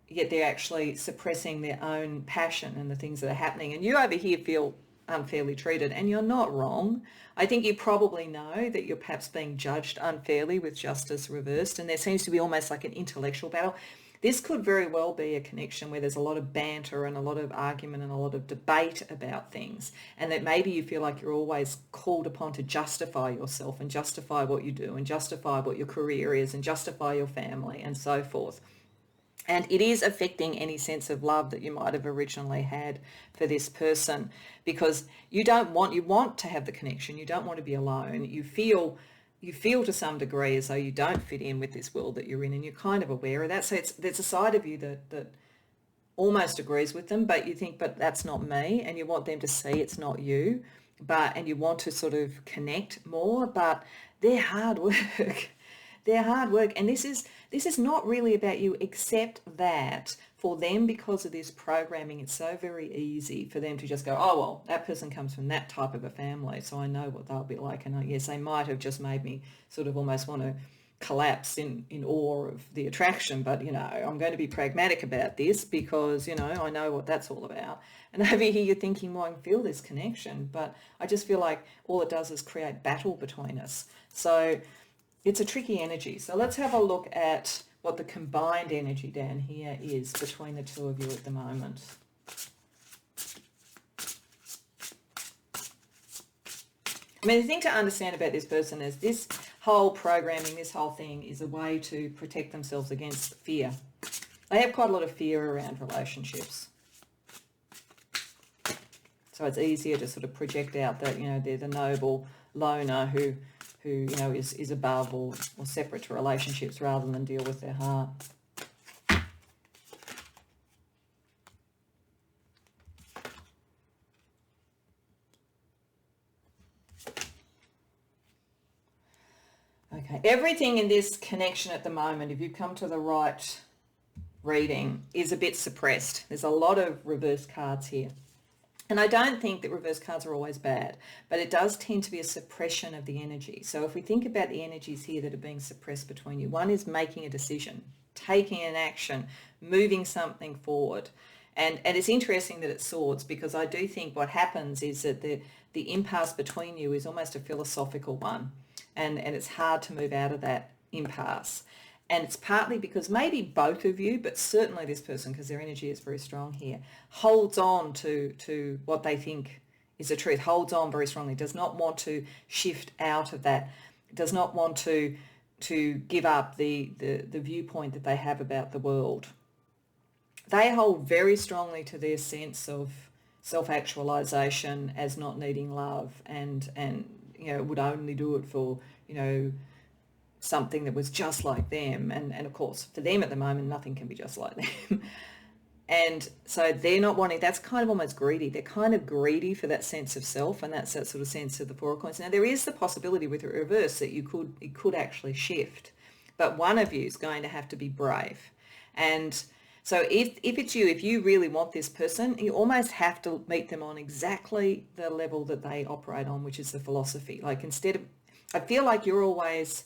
they're actually suppressing their own passion and the things that are happening. And you over here feel unfairly treated, and you're not wrong. I think you probably know that you're perhaps being judged unfairly with justice reversed, and there seems to be almost like an intellectual battle. This could very well be a connection where there's a lot of banter and a lot of argument and a lot of debate about things, and that maybe you feel like you're always called upon to justify yourself and justify what you do and justify what your career is and justify your family and so forth. And it is affecting any sense of love that you might have originally had for this person, because you want to have the connection. You don't want to be alone. You feel to some degree as though you don't fit in with this world that you're in, and you're kind of aware of that. So there's a side of you that almost agrees with them, but you think, but that's not me, and you want them to see it's not you, and you want to sort of connect more, but they're hard work. They're hard work, and this is not really about you, except that for them, because of this programming, it's so very easy for them to just go, oh, well, that person comes from that type of a family, so I know what they'll be like. And yes, they might have just made me sort of almost want to collapse in awe of the attraction, but, I'm going to be pragmatic about this because, I know what that's all about. And over here you're thinking, well, I can feel this connection, but I just feel like all it does is create battle between us. So it's a tricky energy. So let's have a look at what the combined energy down here is between the two of you at the moment. I mean, the thing to understand about this person is this whole programming, this whole thing is a way to protect themselves against fear. They have quite a lot of fear around relationships. So it's easier to sort of project out that, they're the noble loner who is above or separate to relationships rather than deal with their heart. Okay, everything in this connection at the moment, if you come to the right reading, is a bit suppressed. There's a lot of reverse cards here. And I don't think that reverse cards are always bad, but it does tend to be a suppression of the energy. So if we think about the energies here that are being suppressed between you, one is making a decision, taking an action, moving something forward. And it's interesting that it's swords, because I do think what happens is that the impasse between you is almost a philosophical one, and it's hard to move out of that impasse. And it's partly because maybe both of you, but certainly this person, because their energy is very strong here, holds on to what they think is the truth, holds on very strongly, does not want to shift out of that, does not want to give up the viewpoint that they have about the world. They hold very strongly to their sense of self-actualization as not needing love, and would only do it for, something that was just like them. And of course, for them at the moment, nothing can be just like them. And so they're not wanting, that's kind of almost greedy. They're kind of greedy for that sense of self, and that's that sort of sense of the Four of Coins. Now, there is the possibility with the reverse that it could actually shift, but one of you is going to have to be brave. And so if it's you, if you really want this person, you almost have to meet them on exactly the level that they operate on, which is the philosophy. Like, instead of, I feel like you're always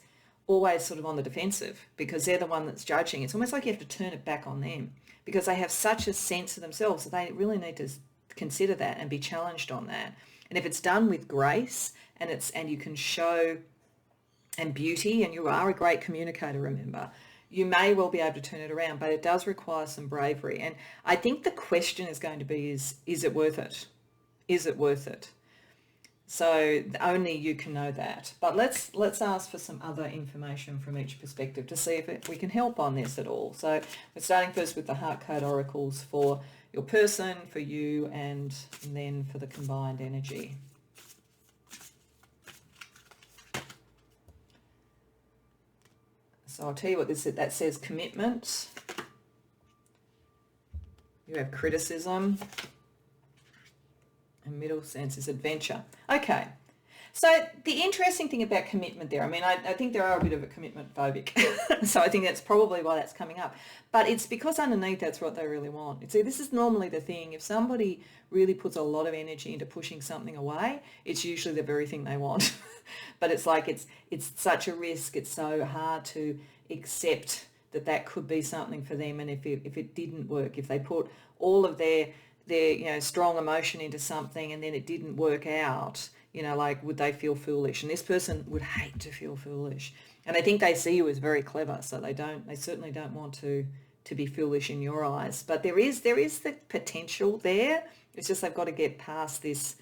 sort of on the defensive because they're the one that's judging. It's almost like you have to turn it back on them because they have such a sense of themselves that they really need to consider that and be challenged on that. And if it's done with grace and you can show and beauty, and you are a great communicator, remember, you may well be able to turn it around, but it does require some bravery. And I think the question is going to be is it worth it? Is it worth it? So only you can know that. But let's ask for some other information from each perspective to see if we can help on this at all. So we're starting first with the heart code oracles for your person, for you, and then for the combined energy. So I'll tell you what that says: commitment. You have criticism. And middle sense is adventure. Okay. So the interesting thing about commitment there, I mean, I think there are a bit of a commitment phobic. So I think that's probably why that's coming up. But it's because underneath that's what they really want. See, this is normally the thing. If somebody really puts a lot of energy into pushing something away, it's usually the very thing they want. But it's like it's such a risk. It's so hard to accept that could be something for them. And if it didn't work, if they put all of their strong emotion into something and then it didn't work out, like, would they feel foolish? And this person would hate to feel foolish. And I think they see you as very clever, so they certainly don't want to be foolish in your eyes. But there is the potential there. It's just they've got to get past this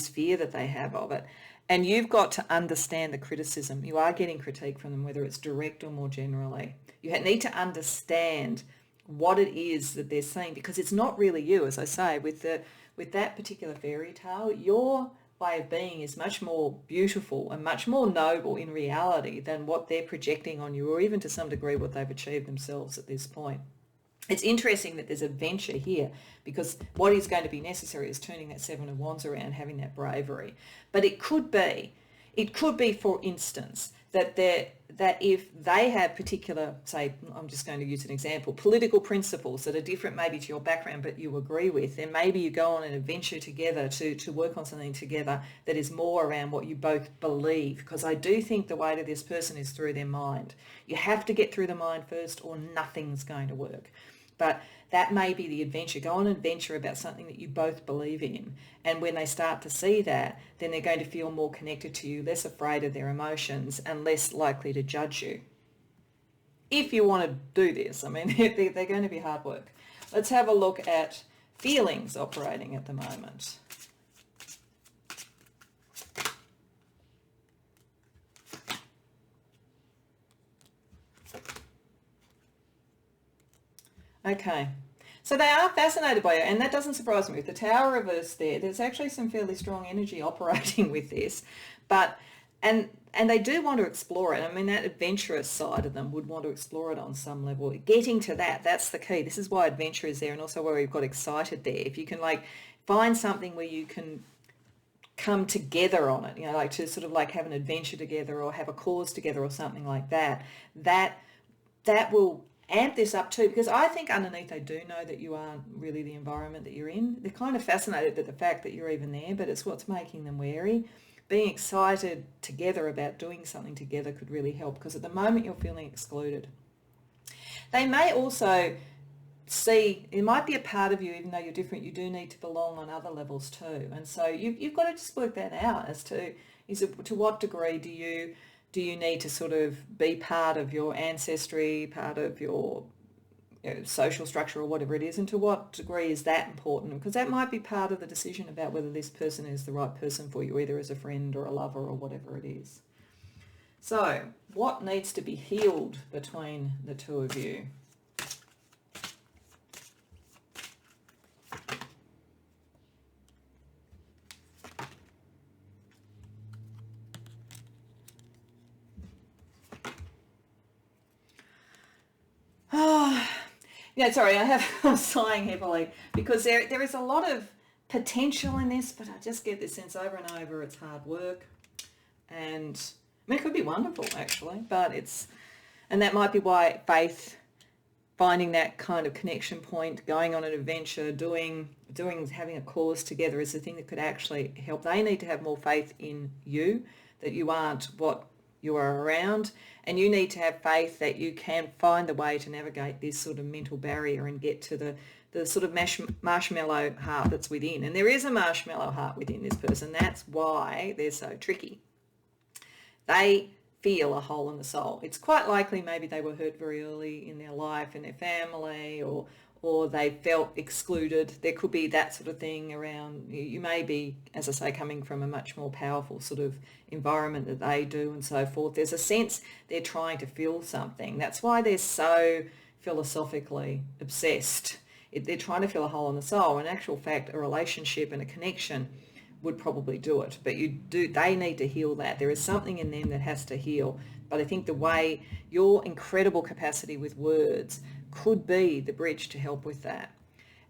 fear that they have of it. And you've got to understand the criticism. You are getting critique from them, whether it's direct or more generally. You need to understand what it is that they're saying, because it's not really you. As I say, with that particular fairy tale, your way of being is much more beautiful and much more noble in reality than what they're projecting on you, or even to some degree what they've achieved themselves at this point. It's interesting that there's adventure here, because what is going to be necessary is turning that Seven of Wands around, having that bravery. But it could be, for instance, that if they have particular, say, I'm just going to use an example, political principles that are different maybe to your background but you agree with, then maybe you go on an adventure together to work on something together that is more around what you both believe. Because I do think the way to this person is through their mind. You have to get through the mind first or nothing's going to work. But that may be the adventure. Go on an adventure about something that you both believe in. And when they start to see that, then they're going to feel more connected to you, less afraid of their emotions, and less likely to judge you. If you want to do this, I mean, they're going to be hard work. Let's have a look at feelings operating at the moment. Okay, so they are fascinated by it, and that doesn't surprise me. With the Tower reversed there's actually some fairly strong energy operating with this, but and they do want to explore it. I mean, that adventurous side of them would want to explore it on some level. Getting to that's the key. This is why adventure is there, and also where we've got excited there. If you can find something where you can come together on it, like to sort of have an adventure together or have a cause together or something like that, that will amp this up too, because I think underneath they do know that you aren't really the environment that you're in. They're kind of fascinated at the fact that you're even there, but it's what's making them wary. Being excited together about doing something together could really help, because at the moment you're feeling excluded. They may also see, it might be a part of you, even though you're different, you do need to belong on other levels too. And so you've got to just work that out as to what degree do you need to sort of be part of your ancestry, part of your social structure or whatever it is, and to what degree is that important? Because that might be part of the decision about whether this person is the right person for you, either as a friend or a lover or whatever it is. So what needs to be healed between the two of you? Yeah, sorry, I'm sighing heavily because there is a lot of potential in this, but I just get this sense over and over it's hard work. And I mean, it could be wonderful actually, but and that might be why faith, finding that kind of connection point, going on an adventure, having a cause together is the thing that could actually help. They need to have more faith in you, that you aren't what you are around, and you need to have faith that you can find the way to navigate this sort of mental barrier and get to the sort of marshmallow heart that's within. And there is a marshmallow heart within this person. That's why they're so tricky. They feel a hole in the soul. It's quite likely maybe they were hurt very early in their life, in their family, or they felt excluded. There could be that sort of thing around. You may be, as I say, coming from a much more powerful sort of environment that they do and so forth. There's a sense they're trying to feel something. That's why they're so philosophically obsessed. They're trying to fill a hole in the soul. In actual fact, a relationship and a connection would probably do it. But they need to heal that. There is something in them that has to heal. But I think the way your incredible capacity with words could be the bridge to help with that.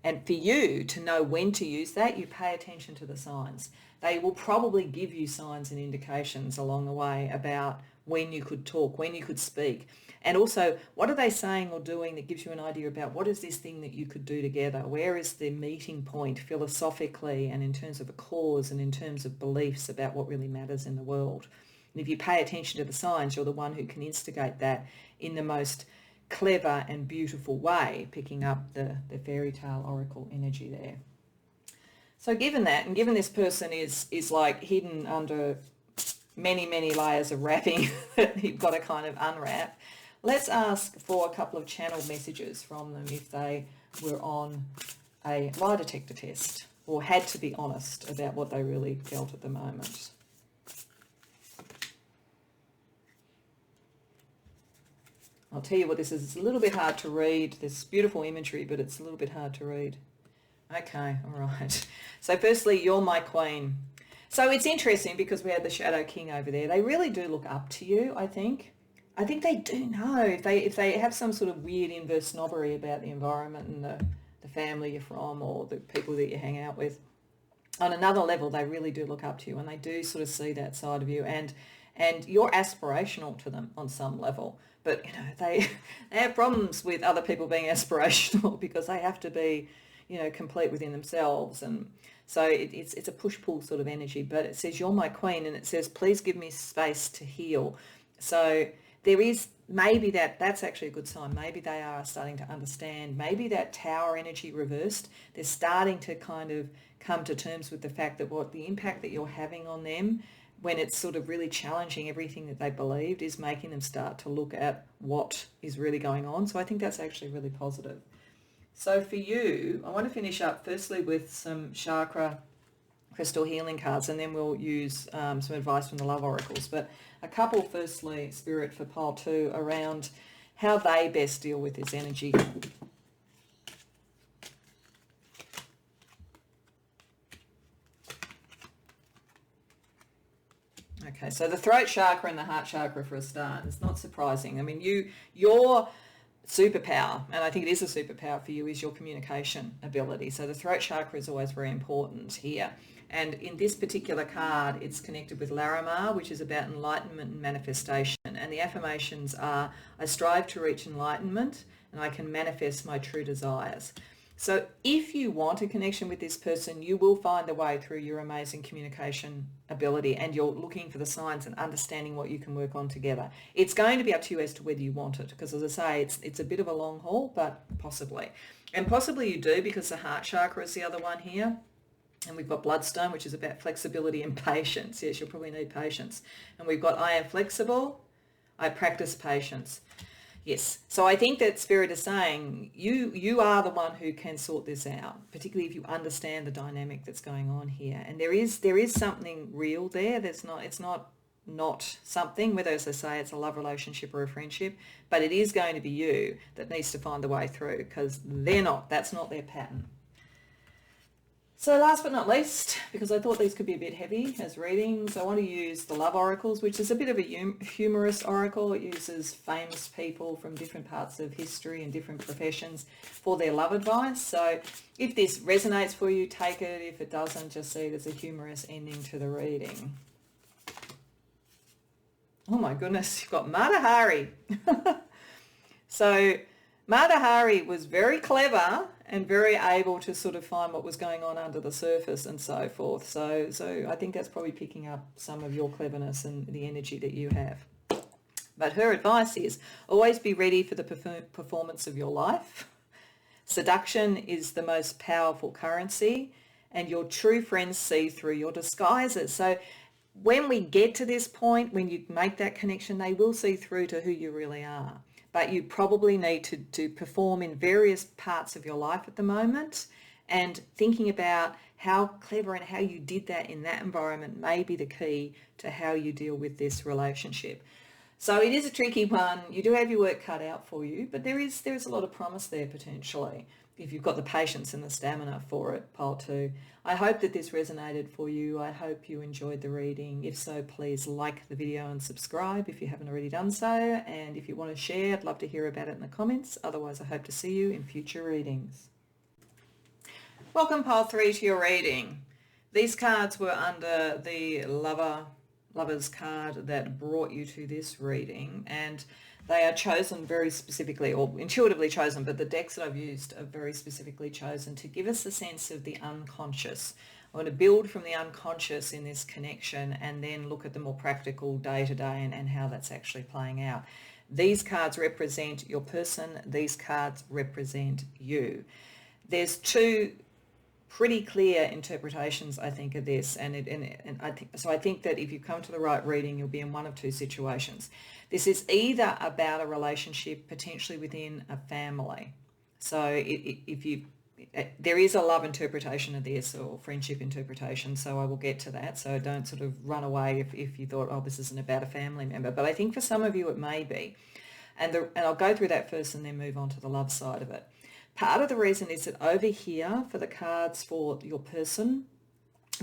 And for you to know when to use that, you pay attention to the signs. They will probably give you signs and indications along the way about when you could talk, when you could speak. And also, what are they saying or doing that gives you an idea about what is this thing that you could do together? Where is the meeting point philosophically and in terms of a cause and in terms of beliefs about what really matters in the world? And if you pay attention to the signs, you're the one who can instigate that in the most clever and beautiful way, picking up the fairy tale oracle energy there. So given that, and given this person is like hidden under many, many layers of wrapping that you've got to kind of unwrap, let's ask for a couple of channeled messages from them if they were on a lie detector test or had to be honest about what they really felt at the moment. I'll tell you what this is. It's a little bit hard to read. There's beautiful imagery, but it's a little bit hard to read. Okay, all right. So firstly, you're my queen. So it's interesting because we had the Shadow King over there. They really do look up to you, I think. I think they do know. If they have some sort of weird inverse snobbery about the environment and the family you're from or the people that you hang out with, on another level, they really do look up to you and they do sort of see that side of you. And you're aspirational to them on some level. But, you know, they have problems with other people being aspirational because they have to be, you know, complete within themselves. And so it's a push-pull sort of energy. But it says, you're my queen, and it says, please give me space to heal. So there is maybe that's actually a good sign. Maybe they are starting to understand. Maybe that tower energy reversed. They're starting to kind of come to terms with the fact that what the impact that you're having on them when it's sort of really challenging everything that they believed is making them start to look at what is really going on. So I think that's actually really positive. So for you, I want to finish up firstly with some chakra crystal healing cards, and then we'll use some advice from the love oracles. But a couple, firstly, Spirit, for pile 2 around how they best deal with this energy. Okay, so the throat chakra and the heart chakra for a start. It's not surprising. I mean, your superpower, and I think it is a superpower for you, is your communication ability. So the throat chakra is always very important here. And in this particular card, it's connected with Larimar, which is about enlightenment and manifestation. And the affirmations are, I strive to reach enlightenment and I can manifest my true desires. So if you want a connection with this person, you will find the way through your amazing communication ability, and you're looking for the signs and understanding what you can work on together. It's going to be up to you as to whether you want it, because as I say, it's a bit of a long haul, but possibly. And possibly you do, because the heart chakra is the other one here. And we've got Bloodstone, which is about flexibility and patience. Yes, you'll probably need patience. And we've got I am flexible, I practice patience. Yes, so I think that Spirit is saying you are the one who can sort this out, particularly if you understand the dynamic that's going on here. And there is something real there. It's not something, whether, as I say, it's a love relationship or a friendship, but it is going to be you that needs to find the way through, because that's not their pattern. So last but not least, because I thought these could be a bit heavy as readings, I want to use the love oracles, which is a bit of a humorous oracle. It uses famous people from different parts of history and different professions for their love advice. So if this resonates for you, take it. If it doesn't, just see it as a humorous ending to the reading. Oh my goodness, you've got Mata Hari. So Mata Hari was very clever and very able to sort of find what was going on under the surface and so forth. So I think that's probably picking up some of your cleverness and the energy that you have. But her advice is always be ready for the performance of your life. Seduction is the most powerful currency, and your true friends see through your disguises. So when we get to this point, when you make that connection, they will see through to who you really are. But you probably need to perform in various parts of your life at the moment, and thinking about how clever and how you did that in that environment may be the key to how you deal with this relationship. So it is a tricky one. You do have your work cut out for you, but there is a lot of promise there potentially if you've got the patience and the stamina for it, pile 2. I hope that this resonated for you. I hope you enjoyed the reading. If so, please like the video and subscribe if you haven't already done so. And if you want to share, I'd love to hear about it in the comments. Otherwise, I hope to see you in future readings. Welcome, pile 3, to your reading. These cards were under the Lover's card that brought you to this reading, and they are chosen very specifically, or intuitively chosen, but the decks that I've used are very specifically chosen to give us a sense of the unconscious. I want to build from the unconscious in this connection and then look at the more practical day-to-day and how that's actually playing out. These cards represent your person. These cards represent you. There's 2 pretty clear interpretations, I think, of this, and I think that if you come to the right reading, you'll be in one of 2 situations. This is either about a relationship potentially within a family. So there is a love interpretation of this, or friendship interpretation, so I will get to that. So don't sort of run away if you thought, oh, this isn't about a family member. But I think for some of you it may be. And I'll go through that first and then move on to the love side of it. Part of the reason is that over here for the cards for your person,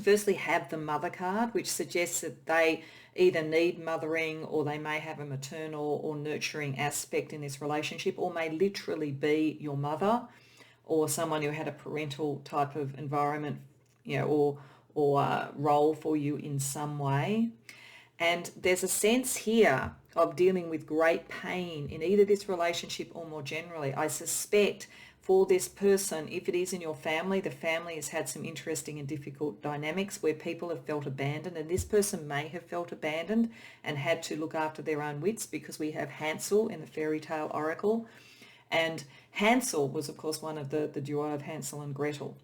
firstly have the mother card, which suggests that they either need mothering or they may have a maternal or nurturing aspect in this relationship, or may literally be your mother or someone who had a parental type of environment, or role for you in some way. And there's a sense here of dealing with great pain in either this relationship or more generally. I suspect for this person, if it is in your family, the family has had some interesting and difficult dynamics where people have felt abandoned, and this person may have felt abandoned and had to look after their own wits, because we have Hansel in the fairy tale oracle. And Hansel was, of course, one of the duo of Hansel and Gretel,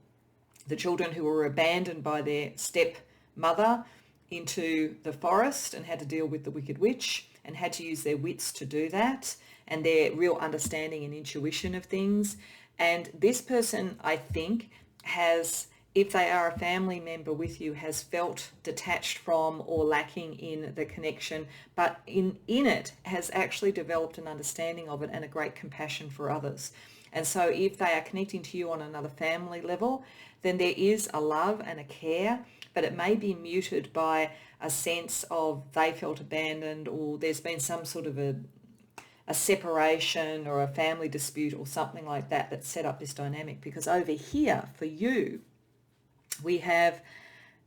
the children who were abandoned by their stepmother into the forest and had to deal with the wicked witch and had to use their wits to do that, and their real understanding and intuition of things. And this person, I think, has, if they are a family member with you, has felt detached from or lacking in the connection, but in it has actually developed an understanding of it and a great compassion for others. And so if they are connecting to you on another family level, then there is a love and a care, but it may be muted by a sense of they felt abandoned, or there's been some sort of a separation or a family dispute or something like that that set up this dynamic. Because over here for you, we have,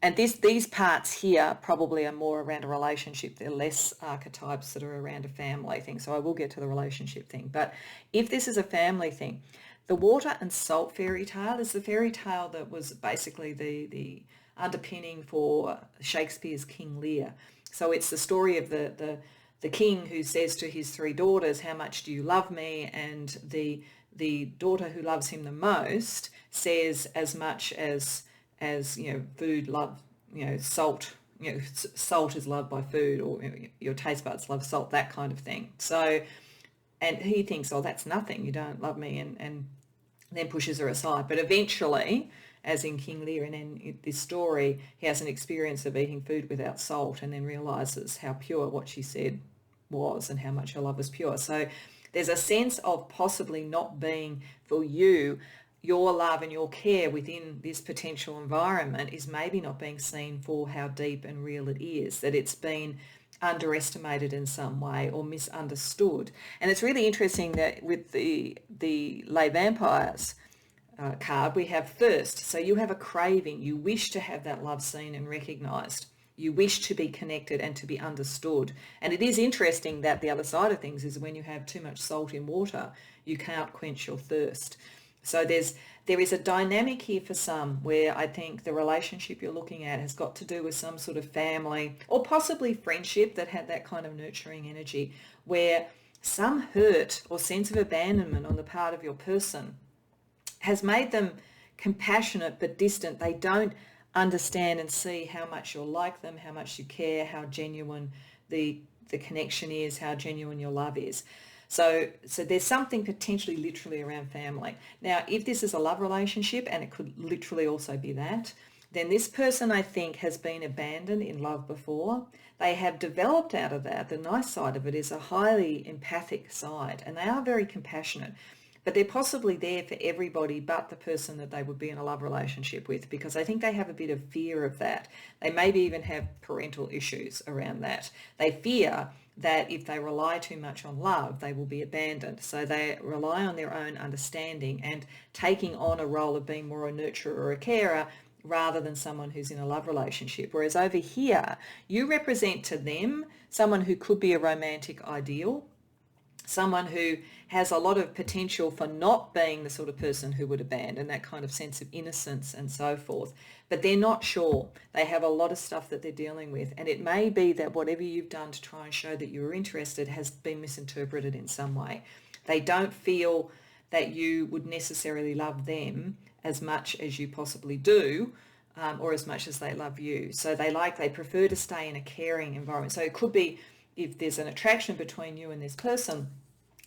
and these parts here probably are more around a relationship. They're less archetypes that are around a family thing. So I will get to the relationship thing. But if this is a family thing, the water and salt fairy tale is the fairy tale that was basically the underpinning for Shakespeare's King Lear. So it's the story of the king who says to his 3 daughters, how much do you love me? And the daughter who loves him the most says, as much as food love, salt, salt is loved by food, or your taste buds love salt, that kind of thing. So, and he thinks, oh, that's nothing, you don't love me, and then pushes her aside. But eventually, as in King Lear and in this story, he has an experience of eating food without salt and then realises how pure what she said was and how much her love was pure. So there's a sense of possibly not being, for you, your love and your care within this potential environment is maybe not being seen for how deep and real it is, that it's been underestimated in some way or misunderstood. And it's really interesting that with the lay vampires card, we have thirst. So you have a craving. You wish to have that love seen and recognised. You wish to be connected and to be understood. And it is interesting that the other side of things is when you have too much salt in water, you can't quench your thirst. So there is a dynamic here for some where I think the relationship you're looking at has got to do with some sort of family or possibly friendship that had that kind of nurturing energy, where some hurt or sense of abandonment on the part of your person has made them compassionate but distant. They don't understand and see how much you're like them, how much you care, how genuine the connection is, how genuine your love is. So there's something potentially literally around family. Now, if this is a love relationship, and it could literally also be that, then this person, I think, has been abandoned in love before. They have developed out of that. The nice side of it is a highly empathic side, and they are very compassionate. But they're possibly there for everybody but the person that they would be in a love relationship with, because I think they have a bit of fear of that. They maybe even have parental issues around that. They fear that if they rely too much on love, they will be abandoned. So they rely on their own understanding and taking on a role of being more a nurturer or a carer rather than someone who's in a love relationship. Whereas over here, you represent to them someone who could be a romantic ideal, someone who has a lot of potential for not being the sort of person who would abandon, that kind of sense of innocence and so forth. But they're not sure. They have a lot of stuff that they're dealing with. And it may be that whatever you've done to try and show that you were interested has been misinterpreted in some way. They don't feel that you would necessarily love them as much as you possibly do, or as much as they love you. So they prefer to stay in a caring environment. So it could be, if there's an attraction between you and this person,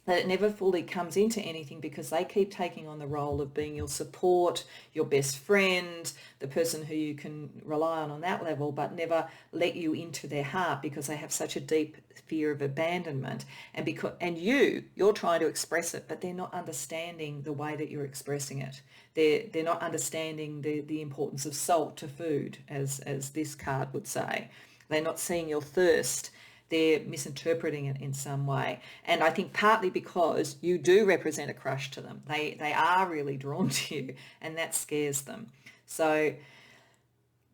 that it never fully comes into anything because they keep taking on the role of being your support, your best friend, the person who you can rely on that level, but never let you into their heart because they have such a deep fear of abandonment. And you're trying to express it, but they're not understanding the way that you're expressing it. They're not understanding the importance of salt to food, as this card would say. They're not seeing your thirst. They're misinterpreting it in some way. And I think partly because you do represent a crush to them. They are really drawn to you, and that scares them. So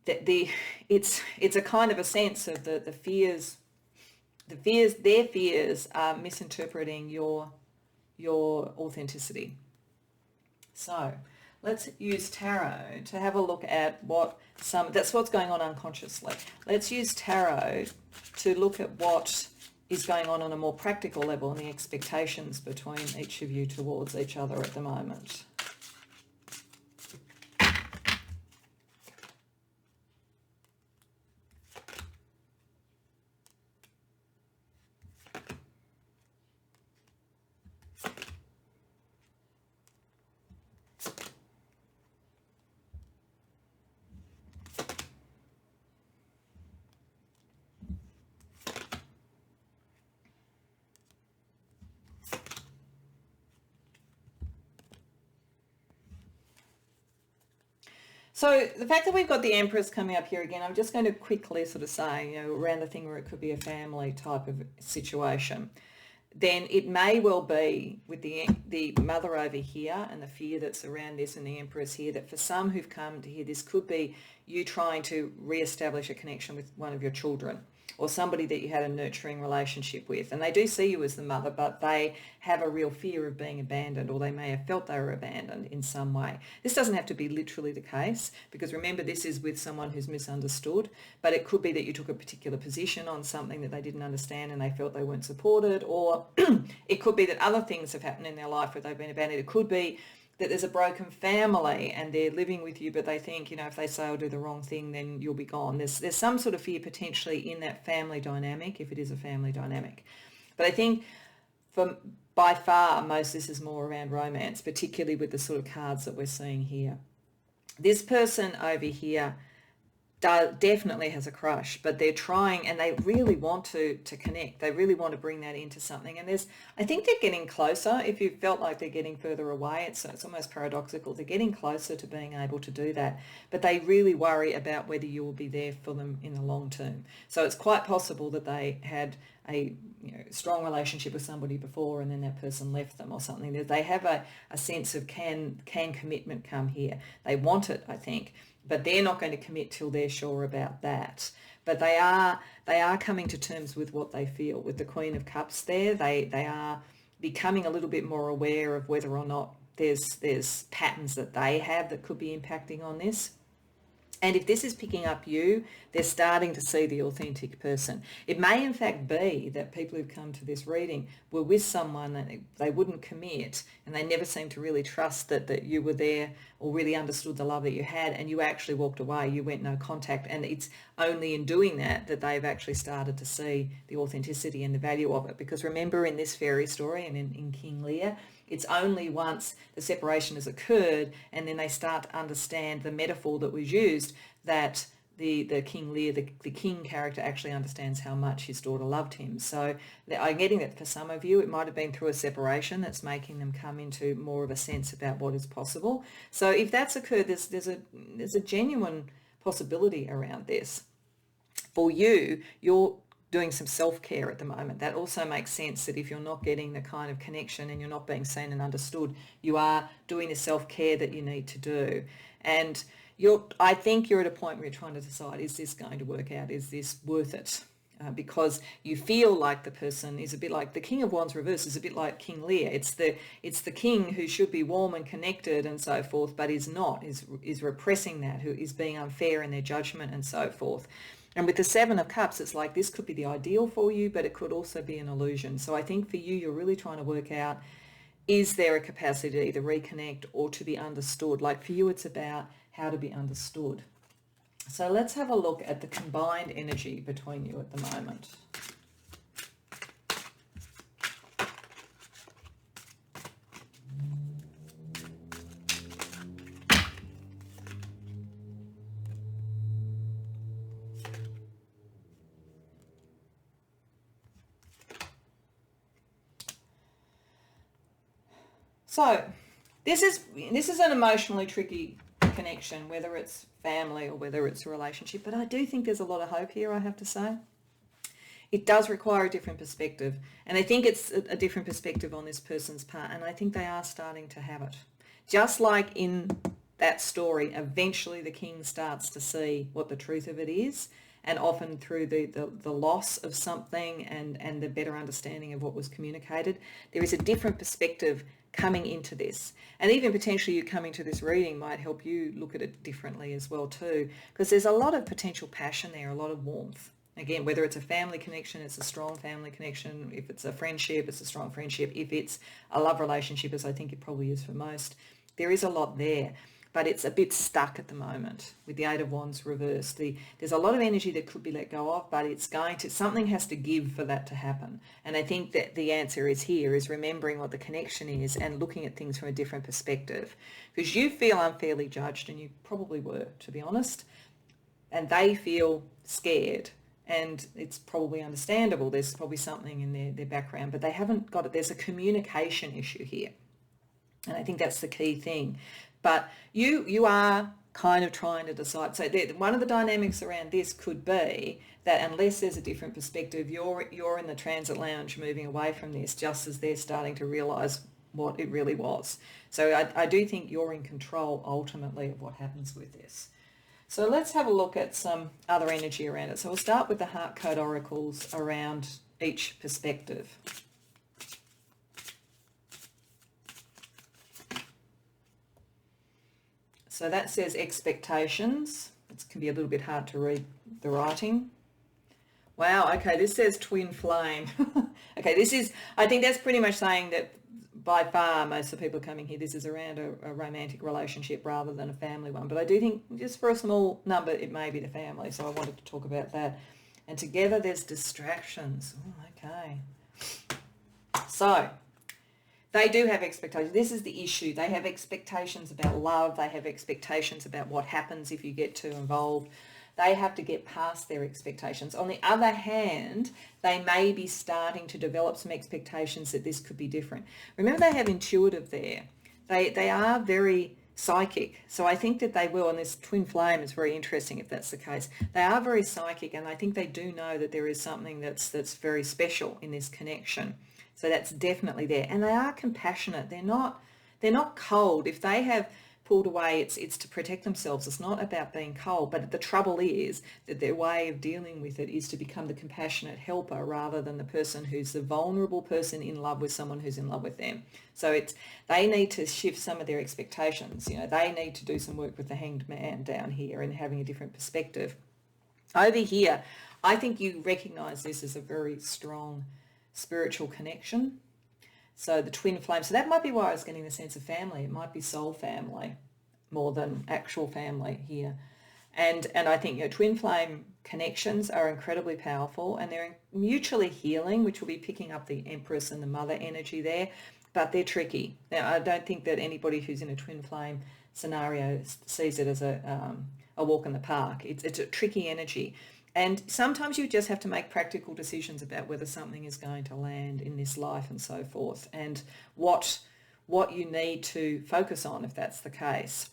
it's a kind of a sense of their fears are misinterpreting your authenticity. So let's use tarot to have a look at that's what's going on unconsciously. Let's use tarot to look at what is going on a more practical level and the expectations between each of you towards each other at the moment. So the fact that we've got the Empress coming up here again, I'm just going to quickly sort of say, around the thing where it could be a family type of situation, then it may well be with the mother over here and the fear that's around this and the Empress here, that for some who've come to here, this could be you trying to re-establish a connection with one of your children or somebody that you had a nurturing relationship with. And they do see you as the mother, but they have a real fear of being abandoned, or they may have felt they were abandoned in some way. This doesn't have to be literally the case, because remember, this is with someone who's misunderstood, but it could be that you took a particular position on something that they didn't understand and they felt they weren't supported, or it could be that other things have happened in their life where they've been abandoned. It could be that there's a broken family and they're living with you, but they think, if they say or do the wrong thing, then you'll be gone. There's some sort of fear potentially in that family dynamic, if it is a family dynamic. But I think by far, most this is more around romance, particularly with the sort of cards that we're seeing here. This person over here definitely has a crush, but they're trying and they really want to connect. They really want to bring that into something. And I think they're getting closer. If you felt like they're getting further away, it's almost paradoxical. They're getting closer to being able to do that, but they really worry about whether you will be there for them in the long term. So it's quite possible that they had a strong relationship with somebody before and then that person left them or something. They have a sense of can commitment come here. They want it, I think, but they're not going to commit till they're sure about that. But they are coming to terms with what they feel. With the Queen of Cups there, they are becoming a little bit more aware of whether or not there's patterns that they have that could be impacting on this. And if this is picking up you, they're starting to see the authentic person. It may in fact be that people who've come to this reading were with someone that they wouldn't commit and they never seemed to really trust that you were there or really understood the love that you had, and you actually walked away, you went no contact, and it's only in doing that they've actually started to see the authenticity and the value of it. Because remember, in this fairy story and in King Lear, It's only once the separation has occurred and then they start to understand the metaphor that was used that the King Lear, the king character, actually understands how much his daughter loved him. So I'm getting that for some of you, it might have been through a separation that's making them come into more of a sense about what is possible. So if that's occurred, there's a genuine possibility around this. For you, you're doing some self-care at the moment. That also makes sense that if you're not getting the kind of connection and you're not being seen and understood, you are doing the self-care that you need to do. And I think you're at a point where you're trying to decide, is this going to work out? Is this worth it? Because you feel like the person is a bit like the King of Wands reverse is a bit like King Lear. It's the king who should be warm and connected and so forth, but is not, is repressing that, who is being unfair in their judgment and so forth. And with the Seven of Cups, it's like this could be the ideal for you, but it could also be an illusion. So I think for you, you're really trying to work out, is there a capacity to either reconnect or to be understood? Like for you, it's about how to be understood. So let's have a look at the combined energy between you at the moment. So this is an emotionally tricky connection, whether it's family or whether it's a relationship, but I do think there's a lot of hope here, I have to say. It does require a different perspective, and I think it's a different perspective on this person's part, and I think they are starting to have it. Just like in that story, eventually the king starts to see what the truth of it is, and often through the loss of something and the better understanding of what was communicated, there is a different perspective coming into this. And even potentially you coming to this reading might help you look at it differently as well too, because there's a lot of potential passion there, a lot of warmth. Again, whether it's a family connection, it's a strong family connection. If it's a friendship, it's a strong friendship. If it's a love relationship, as I think it probably is for most, there is a lot there. But it's a bit stuck at the moment with the Eight of Wands reversed. There's a lot of energy that could be let go of, but something has to give for that to happen. And I think that the answer is here, is remembering what the connection is and looking at things from a different perspective. Because you feel unfairly judged, and you probably were, to be honest, and they feel scared. And it's probably understandable. There's probably something in their background, but they haven't got it. There's a communication issue here. And I think that's the key thing. But you are kind of trying to decide. So one of the dynamics around this could be that unless there's a different perspective, you're in the transit lounge moving away from this just as they're starting to realise what it really was. So I do think you're in control ultimately of what happens with this. So let's have a look at some other energy around it. So we'll start with the heart code oracles around each perspective. So that says expectations. It can be a little bit hard to read the writing. Wow, okay, this says twin flame. Okay, I think that's pretty much saying that by far most of the people coming here, this is around a romantic relationship rather than a family one. But I do think just for a small number, it may be the family. So I wanted to talk about that. And together there's distractions. Oh, okay. So they do have expectations. This is the issue. They have expectations about love. They have expectations about what happens if you get too involved. They have to get past their expectations. On the other hand, they may be starting to develop some expectations that this could be different. Remember, they have intuitive there. They are very psychic. So I think that they will, and this twin flame is very interesting if that's the case. They are very psychic, and I think they do know that there is something that's very special in this connection. So that's definitely there. And they are compassionate. They're not cold. If they have pulled away, it's to protect themselves. It's not about being cold. But the trouble is that their way of dealing with it is to become the compassionate helper rather than the person who's the vulnerable person in love with someone who's in love with them. So they need to shift some of their expectations. They need to do some work with the Hanged Man down here and having a different perspective. Over here, I think you recognise this as a very strong spiritual connection. So the twin flame, so that might be why I was getting the sense of family. It might be soul family more than actual family here. And I think twin flame connections are incredibly powerful, and they're mutually healing, which will be picking up the Empress and the Mother energy there. but they're tricky. Now, I don't think that anybody who's in a twin flame scenario sees it as a walk in the park. It's a tricky energy. And sometimes you just have to make practical decisions about whether something is going to land in this life and so forth, and what you need to focus on if that's the case.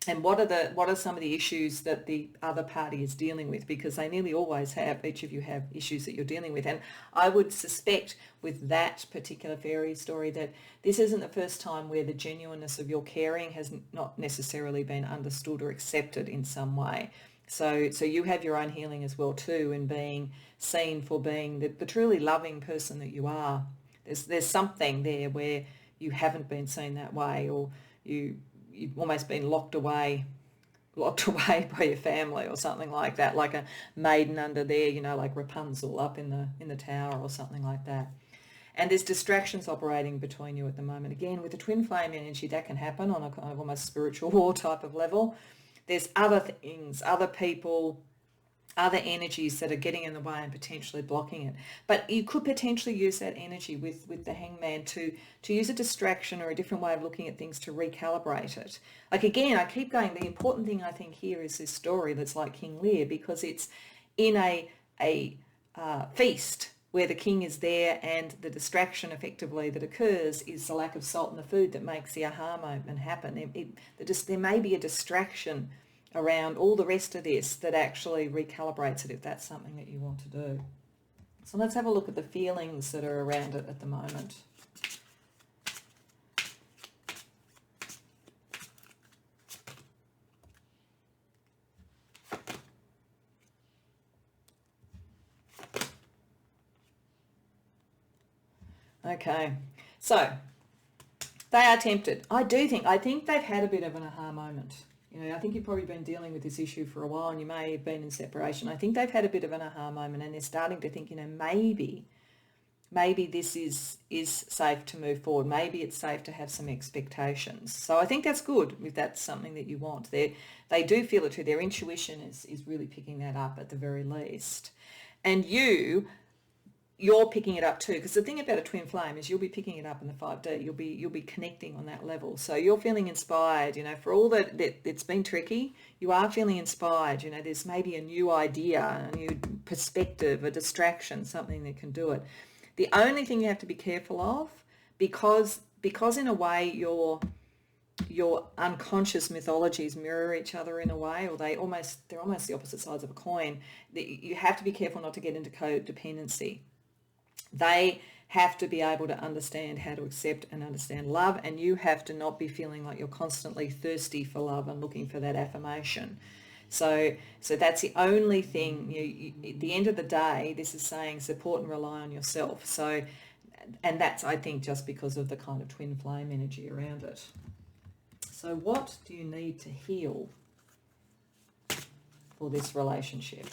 And what are some of the issues that the other party is dealing with, because they nearly always have, each of you have issues that you're dealing with. And I would suspect with that particular fairy story that this isn't the first time where the genuineness of your caring has not necessarily been understood or accepted in some way. So you have your own healing as well too, in being seen for being the truly loving person that you are. There's something there where you haven't been seen that way, or you've almost been locked away by your family or something like that, like a maiden under there, like Rapunzel up in the tower or something like that. And there's distractions operating between you at the moment. Again, with the twin flame energy, that can happen on a kind of almost spiritual war type of level. There's other things, other people, other energies that are getting in the way and potentially blocking it. But you could potentially use that energy with the hangman to use a distraction or a different way of looking at things to recalibrate it. Like, again, I keep going, the important thing I think here is this story that's like King Lear, because it's in a feast where the king is there, and the distraction effectively that occurs is the lack of salt in the food that makes the aha moment happen. There may be a distraction around all the rest of this that actually recalibrates it, if that's something that you want to do. So let's have a look at the feelings that are around it at the moment. Okay, so they are tempted. I think they've had a bit of an aha moment. I think you've probably been dealing with this issue for a while, and you may have been in separation. I think they've had a bit of an aha moment, and they're starting to think, maybe this is safe to move forward. Maybe it's safe to have some expectations. So I think that's good if that's something that you want. They do feel it too. Their intuition is really picking that up at the very least. And you're picking it up too, because the thing about a twin flame is you'll be picking it up in the 5D. You'll be connecting on that level. So you're feeling inspired, for all that it's been tricky, you are feeling inspired. There's maybe a new idea, a new perspective, a distraction, something that can do it. The only thing you have to be careful of, because in a way your unconscious mythologies mirror each other in a way, or they're almost the opposite sides of a coin, you have to be careful not to get into codependency. They have to be able to understand how to accept and understand love, and you have to not be feeling like you're constantly thirsty for love and looking for that affirmation. So that's the only thing. At the end of the day, this is saying support and rely on yourself. So, and that's, I think, just because of the kind of twin flame energy around it. So what do you need to heal for this relationship?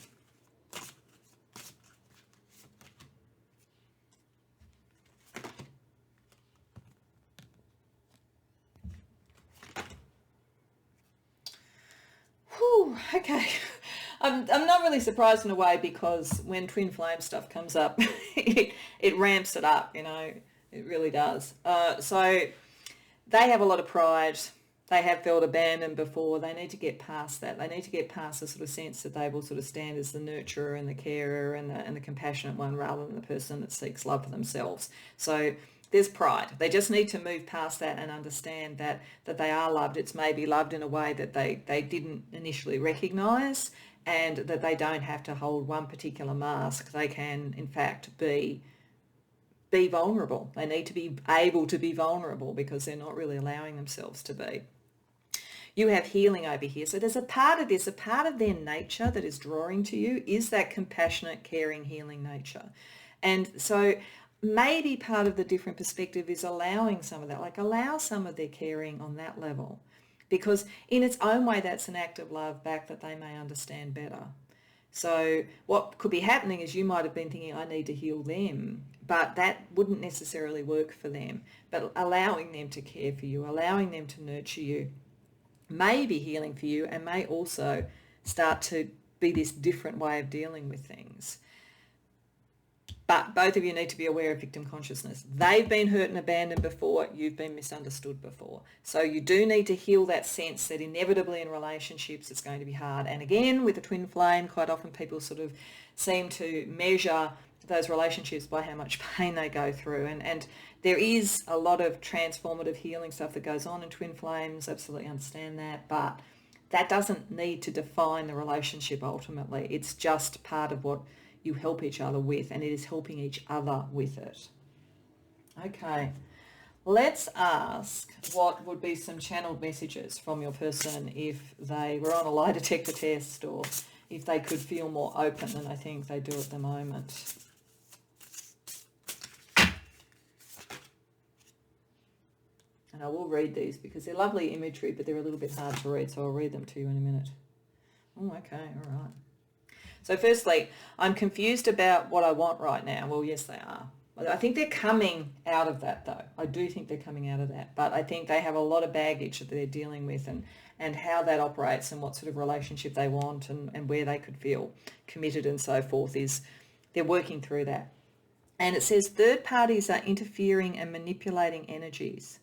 Okay, I'm not really surprised in a way, because when twin flame stuff comes up, it ramps it up, it really does. So they have a lot of pride. They have felt abandoned before. They need to get past that. They need to get past the sort of sense that they will sort of stand as the nurturer and the carer and the compassionate one, rather than the person that seeks love for themselves. So there's pride. They just need to move past that and understand that they are loved. It's maybe loved in a way that they didn't initially recognise, and that they don't have to hold one particular mask. They can, in fact, be vulnerable. They need to be able to be vulnerable, because they're not really allowing themselves to be. You have healing over here. So there's a part of their nature that is drawing to you is that compassionate, caring, healing nature. And so maybe part of the different perspective is allowing some of that, like allow some of their caring on that level, because in its own way, that's an act of love back that they may understand better. So what could be happening is you might have been thinking, I need to heal them, but that wouldn't necessarily work for them. But allowing them to care for you, allowing them to nurture you, may be healing for you, and may also start to be this different way of dealing with things. But both of you need to be aware of victim consciousness. They've been hurt and abandoned before. You've been misunderstood before. So you do need to heal that sense that inevitably in relationships it's going to be hard. And again, with the twin flame, quite often people sort of seem to measure those relationships by how much pain they go through. And there is a lot of transformative healing stuff that goes on in twin flames. Absolutely understand that. But that doesn't need to define the relationship ultimately. It's just part of what you help each other with, and it is helping each other with it. Okay, let's ask what would be some channeled messages from your person if they were on a lie detector test, or if they could feel more open than I think they do at the moment. And I will read these because they're lovely imagery, but they're a little bit hard to read, so I'll read them to you in a minute. Oh, okay, all right. So firstly, I'm confused about what I want right now. Well, yes, they are. I think they're coming out of that, though. I do think they're coming out of that. But I think they have a lot of baggage that they're dealing with, and how that operates and what sort of relationship they want, and where they could feel committed and so forth, is they're working through that. And it says third parties are interfering and manipulating energies.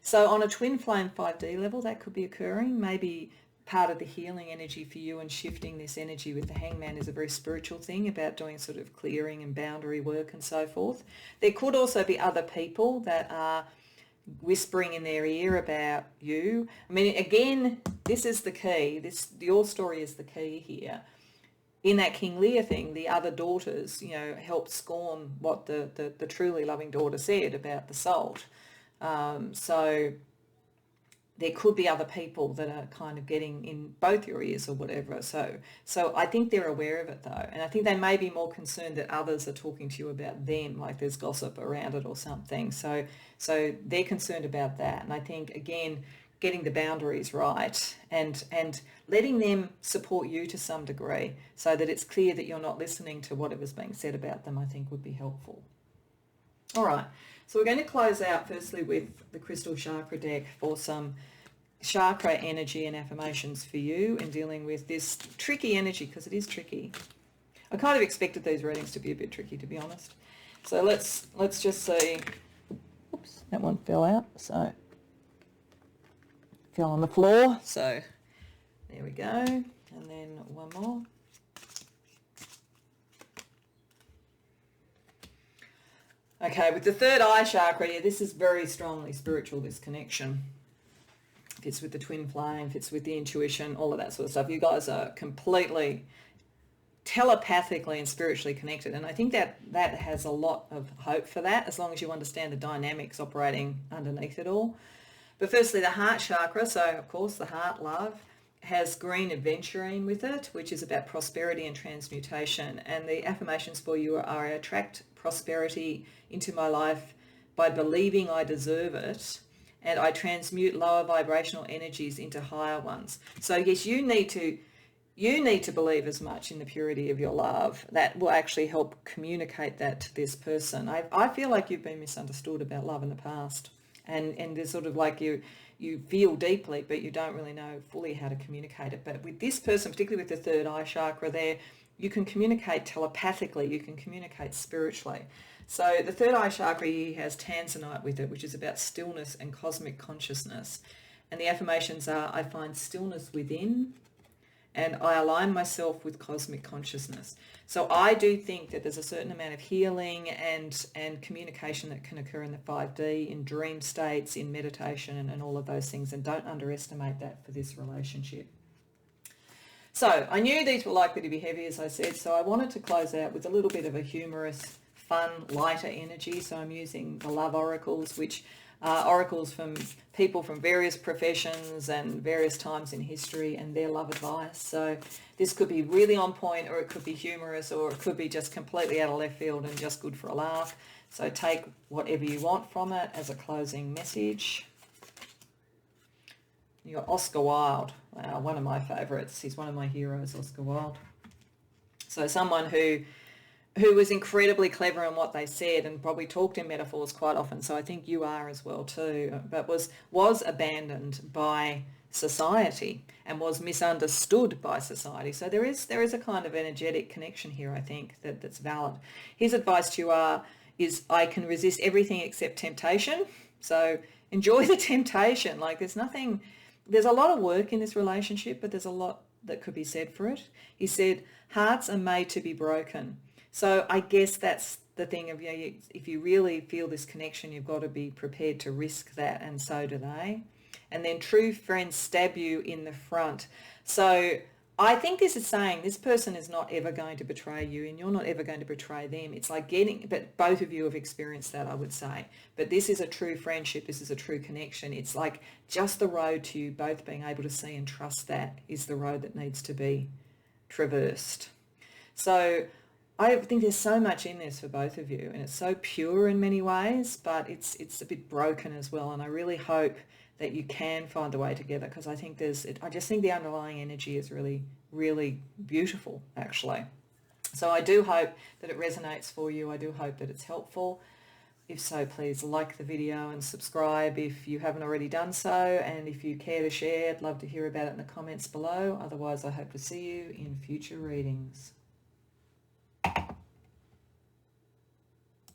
So on a twin flame 5D level, that could be occurring. Maybe part of the healing energy for you and shifting this energy with the hangman is a very spiritual thing about doing sort of clearing and boundary work and so forth. There could also be other people that are whispering in their ear about you. I mean, again, this is the key. Your story is the key here. In that King Lear thing, the other daughters, helped scorn what the truly loving daughter said about the salt. So there could be other people that are kind of getting in both your ears or whatever. So I think they're aware of it, though. And I think they may be more concerned that others are talking to you about them, like there's gossip around it or something. So they're concerned about that. And I think, again, getting the boundaries right and letting them support you to some degree so that it's clear that you're not listening to whatever's being said about them, I think would be helpful. All right. So we're going to close out firstly with the Crystal Chakra deck for some chakra energy and affirmations for you in dealing with this tricky energy, because it is tricky. I kind of expected these readings to be a bit tricky, to be honest. So let's just see. Oops, that one fell out. So fell on the floor. So there we go. And then one more. Okay, with the third eye chakra, this is very strongly spiritual, this connection. Fits with the twin flame, fits with the intuition, all of that sort of stuff. You guys are completely telepathically and spiritually connected. And I think that has a lot of hope for that, as long as you understand the dynamics operating underneath it all. But firstly, the heart chakra, so of course the heart, love, has green adventuring with it, which is about prosperity and transmutation. And the affirmations for you are, I attract prosperity into my life by believing I deserve it, and I transmute lower vibrational energies into higher ones. So yes, you need to believe as much in the purity of your love. That will actually help communicate that to this person. I feel like you've been misunderstood about love in the past, and there's sort of like you feel deeply, but you don't really know fully how to communicate it. But with this person, particularly with the third eye chakra there, you can communicate telepathically, you can communicate spiritually. So the third eye chakra here has tanzanite with it, which is about stillness and cosmic consciousness. And the affirmations are, I find stillness within, and I align myself with cosmic consciousness. So I do think that there's a certain amount of healing and communication that can occur in the 5D, in dream states, in meditation, and all of those things. And don't underestimate that for this relationship. So I knew these were likely to be heavy, as I said, so I wanted to close out with a little bit of a humorous, fun, lighter energy. So I'm using the love oracles, which are oracles from people from various professions and various times in history and their love advice. So this could be really on point, or it could be humorous, or it could be just completely out of left field and just good for a laugh. So take whatever you want from it as a closing message. You got Oscar Wilde, one of my favourites. He's one of my heroes, Oscar Wilde. So someone who was incredibly clever in what they said and probably talked in metaphors quite often. So I think you are as well too, but was abandoned by society and was misunderstood by society. So there is a kind of energetic connection here, I think, that's valid. His advice to you is I can resist everything except temptation. So enjoy the temptation. Like there's a lot of work in this relationship, but there's a lot that could be said for it. He said, hearts are made to be broken. So I guess that's the thing of, if you really feel this connection, you've got to be prepared to risk that, and so do they. And then true friends stab you in the front. So I think this is saying this person is not ever going to betray you and you're not ever going to betray them. It's like but both of you have experienced that, I would say. But this is a true friendship. This is a true connection. It's like just the road to you both being able to see and trust that is the road that needs to be traversed. So I think there's so much in this for both of you, and it's so pure in many ways, but it's a bit broken as well. And I really hope that you can find a way together, because I just think the underlying energy is really, really beautiful, actually. So I do hope that it resonates for you. I do hope that it's helpful. If so, please like the video and subscribe if you haven't already done so. And if you care to share, I'd love to hear about it in the comments below. Otherwise, I hope to see you in future readings.